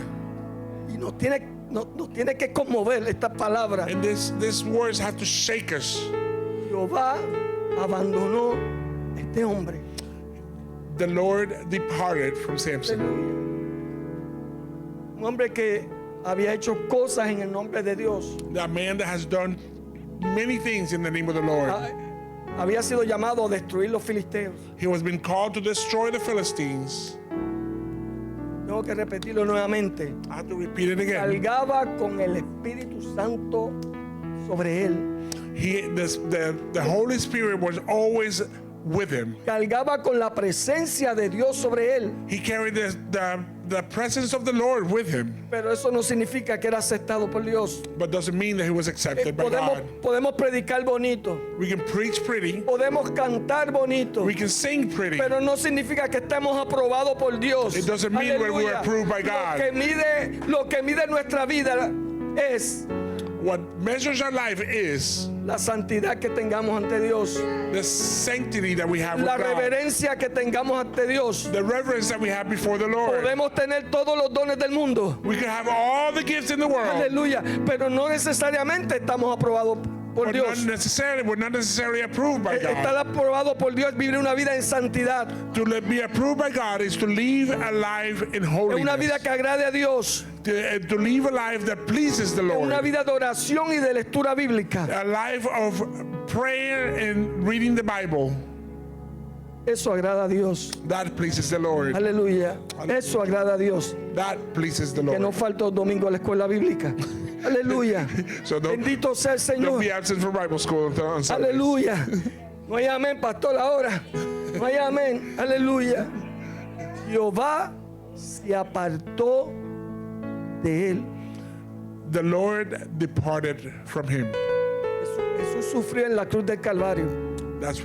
Speaker 1: Y nos tiene que conmover esta palabra.
Speaker 2: And these words have to shake us.
Speaker 1: Jehová abandonó a este hombre.
Speaker 2: The Lord departed from Samson.
Speaker 1: Un hombre que había hecho cosas en el nombre de Dios.
Speaker 2: A man that has done many things in the name of the Lord.
Speaker 1: Había sido llamado a destruir los filisteos.
Speaker 2: He was been called to destroy the Philistines.
Speaker 1: Tengo que repetirlo nuevamente.
Speaker 2: I have to repeat it again.
Speaker 1: Cargaba con el Espíritu Santo sobre él.
Speaker 2: The Holy Spirit was always with him.
Speaker 1: Cargaba con la presencia de Dios sobre él.
Speaker 2: He carried the presence of the Lord with him.
Speaker 1: Pero eso no significa que era aceptado por Dios.
Speaker 2: But doesn't mean that he was accepted by God.
Speaker 1: Podemos predicar bonito.
Speaker 2: We can preach pretty.
Speaker 1: Podemos cantar bonito.
Speaker 2: We can sing pretty.
Speaker 1: Pero no significa que estemos aprobados por Dios.
Speaker 2: It doesn't mean we're
Speaker 1: Aleluya.
Speaker 2: approved by God.
Speaker 1: Lo que mide nuestra vida es
Speaker 2: What measures our life is
Speaker 1: la santidad que tengamos ante Dios,
Speaker 2: the sanctity that we have with
Speaker 1: la
Speaker 2: God,
Speaker 1: reverencia que tengamos ante Dios.
Speaker 2: the reverence that we have before the Lord.
Speaker 1: Podemos tener todos los dones del mundo.
Speaker 2: We can have all the gifts in the world,
Speaker 1: Aleluya. Pero no necesariamente estamos aprobados por
Speaker 2: but
Speaker 1: Dios.
Speaker 2: we're not necessarily approved by
Speaker 1: Estar
Speaker 2: God.
Speaker 1: aprobado por Dios es vivir una vida en santidad.
Speaker 2: To be approved by God is to live a life in
Speaker 1: Es una vida
Speaker 2: holiness.
Speaker 1: que agrade a Dios.
Speaker 2: To live a life that pleases the
Speaker 1: Es una
Speaker 2: Lord.
Speaker 1: vida de oración y de lectura bíblica.
Speaker 2: A life of prayer and reading the Bible.
Speaker 1: Eso agrada a Dios.
Speaker 2: That pleases the Lord.
Speaker 1: Aleluya. Eso agrada a Dios.
Speaker 2: That pleases the
Speaker 1: Que no
Speaker 2: Lord.
Speaker 1: falta el domingo a la escuela bíblica. Aleluya.
Speaker 2: So
Speaker 1: Bendito sea el
Speaker 2: don't
Speaker 1: Señor.
Speaker 2: be absent from Bible school on Sundays.
Speaker 1: Aleluya. No hay amén, pastor, ahora. No hay amén. Aleluya. Jehová se apartó de él.
Speaker 2: The Lord departed from him.
Speaker 1: Jesús sufrió en la cruz del Calvario,
Speaker 2: That's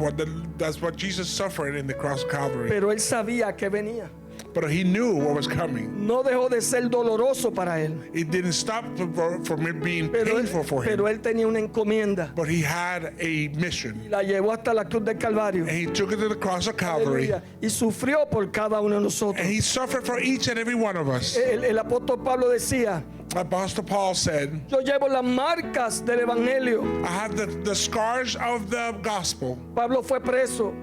Speaker 2: what Jesus suffered in the cross of Calvary.
Speaker 1: pero él sabía que venía.
Speaker 2: But he knew what was coming.
Speaker 1: No dejó de ser doloroso para él,
Speaker 2: It didn't stop from it being painful for him.
Speaker 1: pero él tenía una encomienda
Speaker 2: But he had a mission.
Speaker 1: y la llevó hasta la cruz del Calvario.
Speaker 2: And he took it to the cross of Calvary.
Speaker 1: Aleluya. Y sufrió por cada uno de nosotros.
Speaker 2: And he suffered for each and every one of us.
Speaker 1: El apóstol Pablo decía,
Speaker 2: Apostle Paul said,
Speaker 1: yo llevo las marcas del evangelio.
Speaker 2: I have the scars of the gospel.
Speaker 1: Pablo fue preso,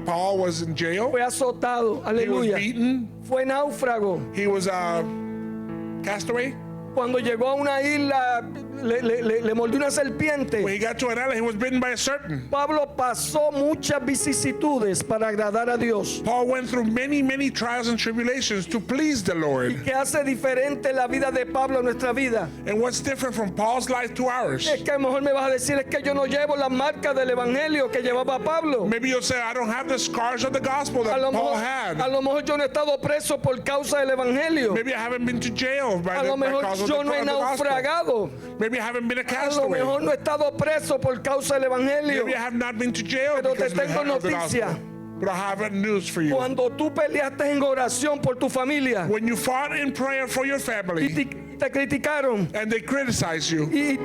Speaker 2: Paul was in jail.
Speaker 1: fue azotado,
Speaker 2: He was
Speaker 1: aleluya,
Speaker 2: beaten.
Speaker 1: fue náufrago.
Speaker 2: He was a castaway.
Speaker 1: Cuando llegó a una isla, le mordió una serpiente.
Speaker 2: When he got to an island, he was bitten by a serpent.
Speaker 1: Pablo pasó muchas vicisitudes para agradar a Dios.
Speaker 2: Paul went through many, many trials and tribulations to please the Lord.
Speaker 1: ¿Qué hace diferente la vida de Pablo en nuestra vida?
Speaker 2: And what's different from Paul's life to ours?
Speaker 1: Es que a lo mejor me vas a decir, es que yo no llevo las marcas del evangelio que llevaba Pablo.
Speaker 2: Maybe you'll say, I don't have the scars of the gospel that
Speaker 1: A lo
Speaker 2: Paul
Speaker 1: mejor,
Speaker 2: had.
Speaker 1: a lo mejor yo no he estado preso por causa del evangelio.
Speaker 2: Maybe I haven't been to jail by
Speaker 1: A lo mejor
Speaker 2: cause of
Speaker 1: yo no he
Speaker 2: the gospel.
Speaker 1: naufragado.
Speaker 2: Maybe Maybe you haven't been a
Speaker 1: A lo
Speaker 2: castaway.
Speaker 1: mejor no he estado preso por causa del evangelio.
Speaker 2: Maybe you have not been to jail
Speaker 1: Pero te
Speaker 2: because of the
Speaker 1: tengo
Speaker 2: of the
Speaker 1: noticia.
Speaker 2: gospel. But I have a news for you.
Speaker 1: Cuando tú peleaste en oración por tu familia
Speaker 2: When you fought in prayer for your
Speaker 1: y
Speaker 2: family
Speaker 1: te criticaron
Speaker 2: and they criticized you
Speaker 1: y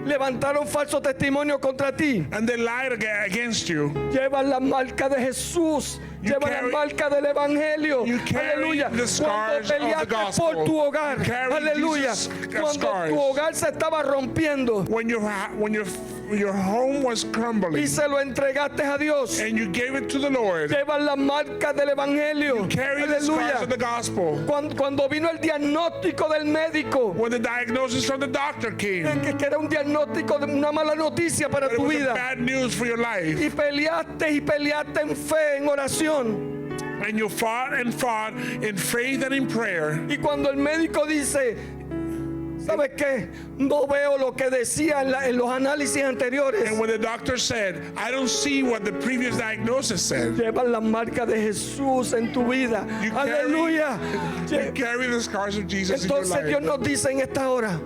Speaker 1: levantaron falso testimonio contra ti,
Speaker 2: and they lied against you,
Speaker 1: llevan la marca de Jesús,
Speaker 2: You
Speaker 1: llevan
Speaker 2: carry-
Speaker 1: la marca del evangelio.
Speaker 2: you carry
Speaker 1: Aleluya.
Speaker 2: the scars
Speaker 1: Cuando
Speaker 2: of the
Speaker 1: peleaste
Speaker 2: gospel.
Speaker 1: por tu hogar,
Speaker 2: You carry
Speaker 1: aleluya.
Speaker 2: Jesus'
Speaker 1: Cuando
Speaker 2: scars.
Speaker 1: tu hogar se estaba rompiendo
Speaker 2: when your home was crumbling
Speaker 1: y se lo entregaste a Dios,
Speaker 2: and you gave it to the Lord,
Speaker 1: llevan la marca del evangelio.
Speaker 2: carry the scars of the
Speaker 1: Aleluya.
Speaker 2: gospel.
Speaker 1: Cuando vino el diagnóstico del médico,
Speaker 2: When the diagnosis from the doctor came,
Speaker 1: que era un diagnóstico de una mala noticia para
Speaker 2: that it
Speaker 1: tu
Speaker 2: was a
Speaker 1: vida,
Speaker 2: bad news for your life,
Speaker 1: y peleaste en fe, en oración,
Speaker 2: and you fought and fought in faith and in prayer,
Speaker 1: y cuando el médico dice, ¿sabes qué? No veo lo que decía en los análisis anteriores.
Speaker 2: and when the doctor said, I don't see what the previous diagnosis said,
Speaker 1: Llevan la marca de Jesús en tu vida.
Speaker 2: You carry-
Speaker 1: Aleluya.
Speaker 2: you carry the scars of Jesus in your
Speaker 1: Entonces Dios
Speaker 2: life.
Speaker 1: nos dice en esta hora,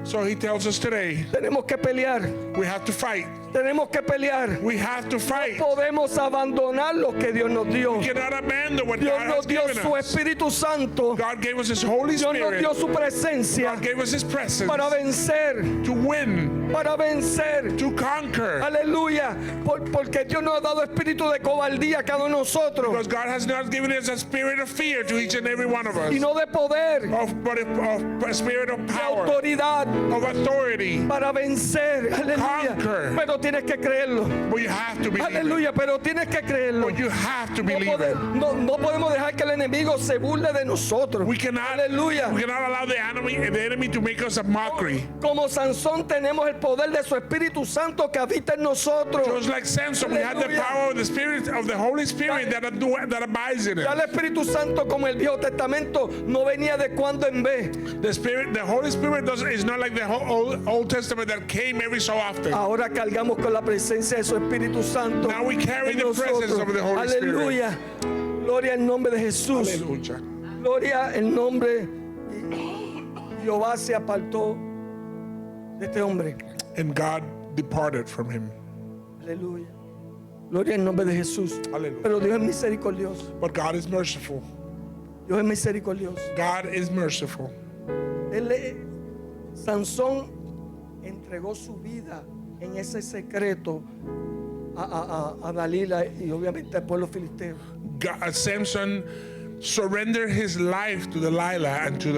Speaker 2: So he tells us today,
Speaker 1: tenemos que pelear,
Speaker 2: we have to fight.
Speaker 1: tenemos que pelear.
Speaker 2: We have to fight.
Speaker 1: Podemos abandonar lo que Dios nos dio.
Speaker 2: We cannot abandon what
Speaker 1: Dios
Speaker 2: God
Speaker 1: nos
Speaker 2: has
Speaker 1: dio
Speaker 2: given
Speaker 1: su
Speaker 2: us.
Speaker 1: Espíritu Santo.
Speaker 2: God gave us His Holy
Speaker 1: Dios nos
Speaker 2: Spirit.
Speaker 1: dio su presencia
Speaker 2: God gave us His presence
Speaker 1: para vencer,
Speaker 2: to win,
Speaker 1: para vencer.
Speaker 2: to conquer.
Speaker 1: Aleluya. Porque Dios nos ha dado espíritu de cobardía a cada uno de nosotros.
Speaker 2: Because God has not given us a spirit of fear to each and every one of us,
Speaker 1: Y no de poder,
Speaker 2: but of a spirit of
Speaker 1: de
Speaker 2: power,
Speaker 1: autoridad
Speaker 2: of authority.
Speaker 1: para vencer. Aleluya.
Speaker 2: Conquer.
Speaker 1: Pero tienes que creerlo.
Speaker 2: But you have to believe it.
Speaker 1: Aleluya. Pero tienes que creerlo.
Speaker 2: But you have to
Speaker 1: No,
Speaker 2: believe it.
Speaker 1: no podemos dejar que el enemigo se burle de nosotros.
Speaker 2: We cannot
Speaker 1: Aleluya.
Speaker 2: allow the enemy to make us a mockery.
Speaker 1: Como Sansón tenemos el poder de su Espíritu Santo que habita en nosotros.
Speaker 2: Just like Samson, we had the
Speaker 1: Aleluya.
Speaker 2: power of the Spirit of the Holy Spirit that abides in
Speaker 1: Ya el
Speaker 2: it.
Speaker 1: Espíritu Santo, como el Viejo Testamento, no venía de cuando en vez.
Speaker 2: The Holy Spirit is not like the Old Testament that came every so often.
Speaker 1: Ahora cargamos con la presencia de su Espíritu Santo.
Speaker 2: Now we carry
Speaker 1: en
Speaker 2: the presence
Speaker 1: nosotros.
Speaker 2: of the Holy Spirit.
Speaker 1: Aleluya. Gloria al nombre de Jesús.
Speaker 2: Hallelujah.
Speaker 1: Gloria al nombre. Jehová se apartó de este hombre.
Speaker 2: And God departed from him.
Speaker 1: Aleluya. Gloria al nombre de Jesús.
Speaker 2: Aleluya.
Speaker 1: Pero Dios es misericordioso.
Speaker 2: But God is merciful.
Speaker 1: Dios es misericordioso.
Speaker 2: God is merciful.
Speaker 1: Sansón entregó su vida en ese secreto a Dalila y obviamente al pueblo filisteo.
Speaker 2: Samson surrendered his life to Delilah and to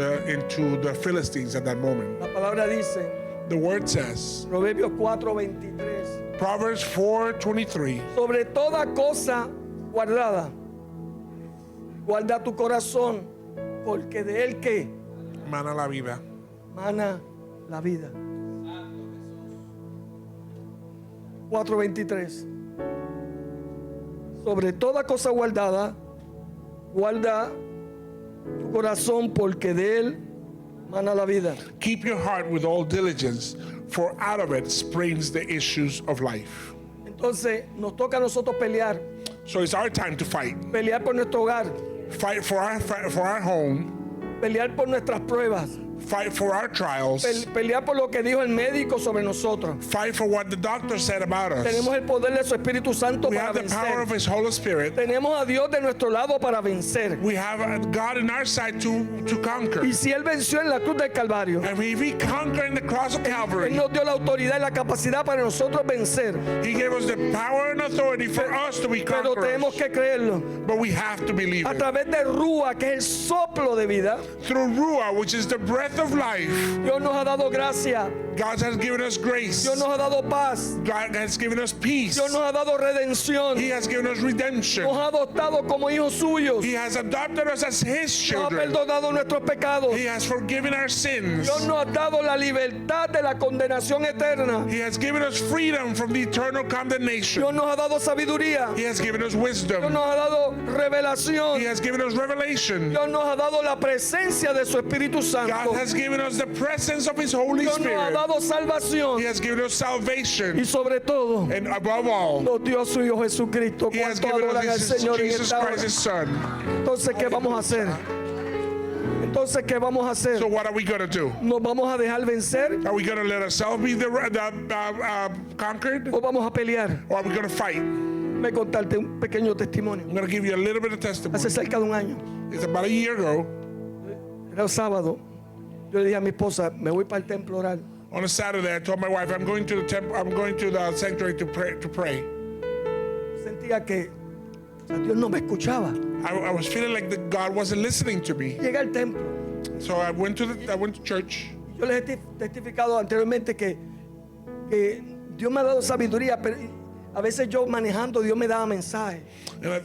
Speaker 2: the Philistines at that moment.
Speaker 1: La palabra dice,
Speaker 2: The word says,
Speaker 1: Proverbios 4:23,
Speaker 2: Proverbs 4:23,
Speaker 1: sobre toda cosa guardada, guarda tu corazón, porque de él que
Speaker 2: mana la vida.
Speaker 1: mana la vida. 4:23. Sobre toda cosa guardada, guarda tu corazón, porque de él mana la vida.
Speaker 2: Keep your heart with all diligence, for out of it springs the issues of life.
Speaker 1: Entonces nos toca a nosotros pelear,
Speaker 2: So it's our time to fight.
Speaker 1: pelear por nuestro hogar,
Speaker 2: Fight for our home,
Speaker 1: pelear por nuestras pruebas,
Speaker 2: fight for our trials,
Speaker 1: pelear por lo que dijo el médico sobre nosotros.
Speaker 2: fight for what the doctor said about us.
Speaker 1: Tenemos el poder de su Espíritu Santo
Speaker 2: We
Speaker 1: para
Speaker 2: have the power of
Speaker 1: vencer.
Speaker 2: His Holy Spirit.
Speaker 1: Tenemos a Dios de nuestro lado para vencer.
Speaker 2: We have God in our side to conquer.
Speaker 1: Y si Él venció en la cruz del Calvario,
Speaker 2: And if we conquer in the cross of
Speaker 1: Él
Speaker 2: Calvary,
Speaker 1: nos dio la autoridad y la capacidad para nosotros vencer.
Speaker 2: He gave us the power and authority for us to be
Speaker 1: Pero tenemos
Speaker 2: conquerors.
Speaker 1: que creerlo.
Speaker 2: But we have to believe
Speaker 1: A
Speaker 2: it.
Speaker 1: través de Rúa, que es el soplo de vida,
Speaker 2: Through Ruah, which is the breath of life,
Speaker 1: Dios nos ha dado gracia,
Speaker 2: God has given us grace.
Speaker 1: Dios nos ha dado paz,
Speaker 2: God has given us peace.
Speaker 1: Dios nos ha dado redención,
Speaker 2: He has given us redemption.
Speaker 1: nos ha adoptado como hijos suyos,
Speaker 2: He has adopted us as His
Speaker 1: nos ha
Speaker 2: children.
Speaker 1: perdonado nuestros pecados,
Speaker 2: He has forgiven our sins.
Speaker 1: Dios nos ha dado la libertad de la condenación eterna,
Speaker 2: He has given us freedom from the eternal condemnation.
Speaker 1: Dios nos ha dado sabiduría,
Speaker 2: He has given us
Speaker 1: Dios
Speaker 2: wisdom.
Speaker 1: nos ha dado revelación,
Speaker 2: He has given us revelation.
Speaker 1: Dios nos ha dado la presencia de su Espíritu Santo,
Speaker 2: God has given us the presence of His Holy
Speaker 1: Dios nos ha
Speaker 2: Spirit.
Speaker 1: dado salvación
Speaker 2: He has given us
Speaker 1: y
Speaker 2: salvation.
Speaker 1: sobre todo
Speaker 2: And above all,
Speaker 1: nos dio a su Hijo Jesucristo.
Speaker 2: He has
Speaker 1: ¿Cuánto
Speaker 2: given
Speaker 1: adoran al
Speaker 2: us
Speaker 1: Señor en
Speaker 2: Jesus
Speaker 1: esta hora?
Speaker 2: Christ, His Son.
Speaker 1: Entonces, ¿qué vamos a hacer? Entonces, ¿qué vamos a hacer?
Speaker 2: So what are we going to do?
Speaker 1: ¿Nos vamos a dejar vencer
Speaker 2: Are we going to let ourselves be the conquered?
Speaker 1: o vamos a pelear?
Speaker 2: Or are we going to fight?
Speaker 1: Me contarte un pequeño testimonio.
Speaker 2: I'm going to give you a little bit of
Speaker 1: Hace
Speaker 2: testimony.
Speaker 1: cerca de un año,
Speaker 2: It's about a year ago.
Speaker 1: era el sábado, yo le dije a mi esposa, me voy para el templo oral.
Speaker 2: On a Saturday, I told my wife, I'm going to the temple. I'm going to the sanctuary to pray.
Speaker 1: Sentía que o sea, Dios no me escuchaba.
Speaker 2: I was feeling like that God wasn't listening to me.
Speaker 1: Llegué al templo.
Speaker 2: So I went to church.
Speaker 1: Yo les he testificado anteriormente que Dios me ha dado sabiduría, pero a veces yo manejando, Dios me daba mensajes.
Speaker 2: And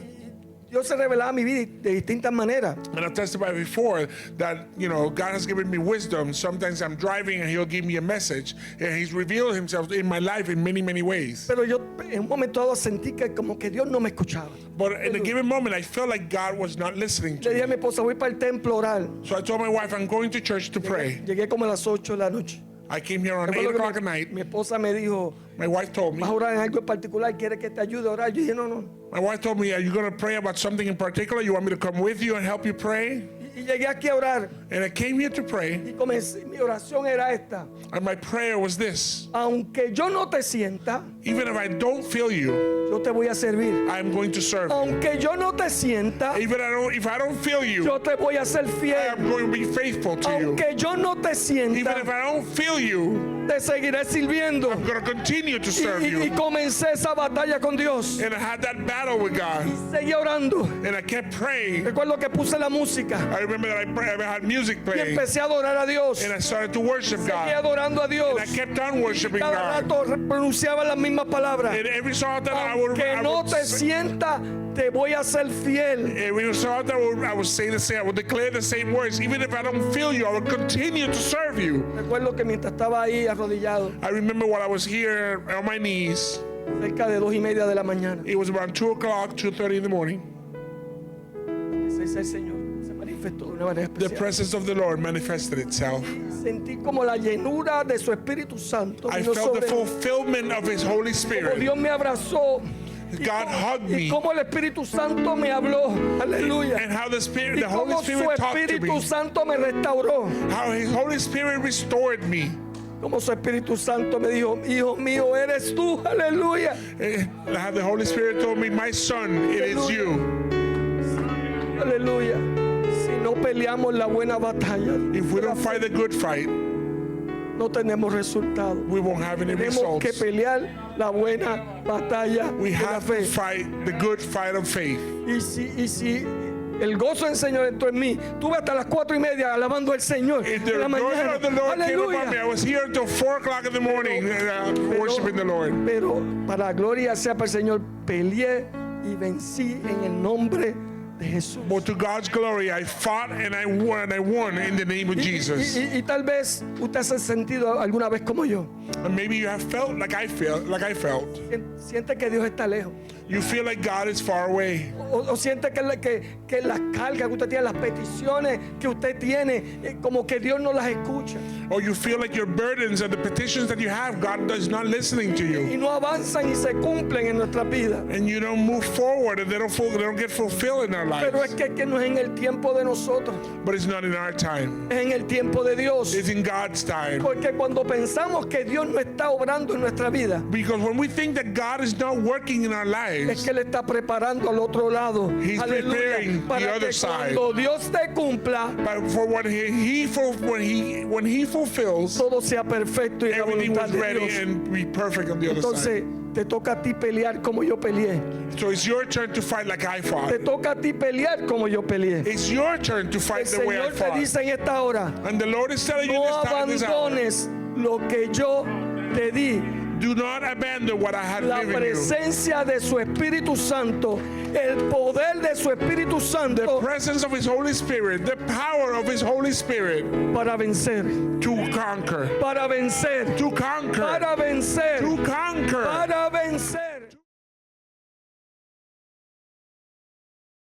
Speaker 1: Dios se revelaba a mi vida de distintas maneras.
Speaker 2: I've testified before that, God has given me wisdom. Sometimes I'm driving and He'll give me a message. And He's revealed Himself in my life in many, many ways.
Speaker 1: Pero yo en un momento dado sentí que como que Dios no me escuchaba.
Speaker 2: But in a given moment, I felt like God was not listening to
Speaker 1: Le dije a
Speaker 2: me.
Speaker 1: mi esposa, voy para el templo oral.
Speaker 2: So I told my wife, I'm going to church to pray.
Speaker 1: Llegué como a las 8 de la noche.
Speaker 2: I came here around 8
Speaker 1: Recuerdo que
Speaker 2: o'clock at night.
Speaker 1: mi esposa me dijo,
Speaker 2: My wife told me.
Speaker 1: ¿vas a orar en algo en particular? ¿Quieres que te ayude a orar? Yo dije, no.
Speaker 2: My wife told me, are you going to pray about something in particular? You want me to come with you and help you pray?
Speaker 1: Y llegué aquí a orar
Speaker 2: And I came here to pray.
Speaker 1: y comencé, mi oración era esta.
Speaker 2: And my prayer was this.
Speaker 1: Aunque yo no te sienta,
Speaker 2: Even if I don't feel you,
Speaker 1: yo te voy a servir.
Speaker 2: I'm going to serve you.
Speaker 1: Aunque yo no te sienta,
Speaker 2: Even if I don't feel you,
Speaker 1: yo te voy a ser fiel.
Speaker 2: I'm going to be faithful to you.
Speaker 1: Aunque yo no te
Speaker 2: Even if
Speaker 1: sienta,
Speaker 2: I don't feel you,
Speaker 1: te seguiré sirviendo.
Speaker 2: I'm going to continue to serve
Speaker 1: Y
Speaker 2: you.
Speaker 1: comencé esa batalla con Dios.
Speaker 2: And I had that battle with God.
Speaker 1: Seguí orando.
Speaker 2: And I kept praying.
Speaker 1: Recuerdo que puse la música
Speaker 2: I remember that I had music
Speaker 1: y
Speaker 2: playing.
Speaker 1: empecé a adorar a Dios.
Speaker 2: And I started to worship
Speaker 1: Seguí
Speaker 2: God.
Speaker 1: adorando a Dios.
Speaker 2: And I kept on worshiping
Speaker 1: Cada
Speaker 2: God.
Speaker 1: rato pronunciaba las mismas palabras.
Speaker 2: And every song that I would
Speaker 1: Aunque no te sienta, te voy a ser fiel.
Speaker 2: every song that I would say the same, I would declare the same words. Even if I don't feel you, I would continue to serve you.
Speaker 1: Recuerdo que mientras estaba ahí arrodillado,
Speaker 2: I remember while I was here on my knees,
Speaker 1: cerca de 2:30 de la mañana,
Speaker 2: it was around 2 o'clock, 2:30 in the morning.
Speaker 1: ese el Señor se manifestó de una manera
Speaker 2: The
Speaker 1: especial.
Speaker 2: presence of the Lord manifested itself.
Speaker 1: Sentí como la llenura de su Espíritu Santo
Speaker 2: I
Speaker 1: vino
Speaker 2: felt the
Speaker 1: sobre mí.
Speaker 2: fulfillment of His Holy
Speaker 1: Como
Speaker 2: Spirit.
Speaker 1: Dios me abrazó
Speaker 2: God hugged
Speaker 1: y
Speaker 2: me.
Speaker 1: como el Espíritu Santo me habló, aleluya,
Speaker 2: And how the
Speaker 1: y
Speaker 2: Holy
Speaker 1: como su
Speaker 2: Spirit talked to
Speaker 1: Espíritu
Speaker 2: me.
Speaker 1: Santo me restauró,
Speaker 2: How His Holy Spirit restored me.
Speaker 1: como su Espíritu Santo me dijo, hijo mío eres tú, aleluya,
Speaker 2: And how the Holy Spirit told me, my son, it is you.
Speaker 1: aleluya. Si no peleamos la buena batalla,
Speaker 2: If we don't fight the good fight,
Speaker 1: no tenemos resultados.
Speaker 2: we won't have any
Speaker 1: Tenemos que
Speaker 2: results.
Speaker 1: pelear la buena batalla
Speaker 2: We
Speaker 1: de la
Speaker 2: have to
Speaker 1: fe.
Speaker 2: fight the good fight of faith.
Speaker 1: Y si el gozo del Señor entró en mí, tuve hasta las 4:30 alabando al Señor
Speaker 2: If
Speaker 1: de
Speaker 2: the
Speaker 1: la
Speaker 2: joy
Speaker 1: mañana.
Speaker 2: of the Lord came upon me, I
Speaker 1: Aleluya.
Speaker 2: was here until 4 o'clock in the morning worshiping the Lord.
Speaker 1: Pero para la gloria sea para el Señor, peleé y vencí en el nombre de Jesús.
Speaker 2: But to God's glory, I fought and I won in the name of Jesus.
Speaker 1: Y tal vez usted se ha sentido alguna vez como yo.
Speaker 2: And maybe you have felt like I felt.
Speaker 1: Siente que Dios está lejos.
Speaker 2: You feel like God is far away.
Speaker 1: O siente que las cargas que usted tiene, las peticiones que usted tiene, como que Dios no las escucha.
Speaker 2: Or you feel like your burdens and the petitions that you have, God is not listening to
Speaker 1: Y
Speaker 2: you.
Speaker 1: no avanzan y se cumplen en nuestra vida.
Speaker 2: And you don't move forward and they don't get fulfilled in our
Speaker 1: Pero
Speaker 2: lives.
Speaker 1: es que no es en el tiempo de nosotros,
Speaker 2: But it's not in our time.
Speaker 1: es en el tiempo de Dios.
Speaker 2: It's in God's time.
Speaker 1: Porque cuando pensamos que Dios no está obrando en nuestra vida,
Speaker 2: Because when we think that God is not working in our
Speaker 1: es
Speaker 2: lies,
Speaker 1: que Él está preparando al otro lado.
Speaker 2: He's preparing the
Speaker 1: Para
Speaker 2: other
Speaker 1: que
Speaker 2: side.
Speaker 1: cuando Dios te cumpla,
Speaker 2: but for when he fulfills,
Speaker 1: todo sea perfecto y la
Speaker 2: everything
Speaker 1: voluntad
Speaker 2: was
Speaker 1: de
Speaker 2: ready
Speaker 1: Dios.
Speaker 2: and be perfect on the other
Speaker 1: Entonces,
Speaker 2: side.
Speaker 1: te toca a ti pelear como yo peleé.
Speaker 2: So it's your turn to fight like I fought.
Speaker 1: Te toca a ti pelear como yo peleé.
Speaker 2: It's your turn to
Speaker 1: El
Speaker 2: fight the way I
Speaker 1: Señor te
Speaker 2: fought.
Speaker 1: dice en esta hora,
Speaker 2: And the Lord is telling you
Speaker 1: no
Speaker 2: this time, this hour,
Speaker 1: abandones lo que yo te di.
Speaker 2: do not abandon what I have
Speaker 1: La
Speaker 2: given you.
Speaker 1: presencia de su Espíritu Santo, el poder de su Espíritu
Speaker 2: The
Speaker 1: Santo
Speaker 2: presence of His Holy Spirit, the power of His Holy Spirit
Speaker 1: para vencer,
Speaker 2: to conquer,
Speaker 1: para vencer,
Speaker 2: to conquer,
Speaker 1: para vencer,
Speaker 2: to conquer.
Speaker 1: para vencer.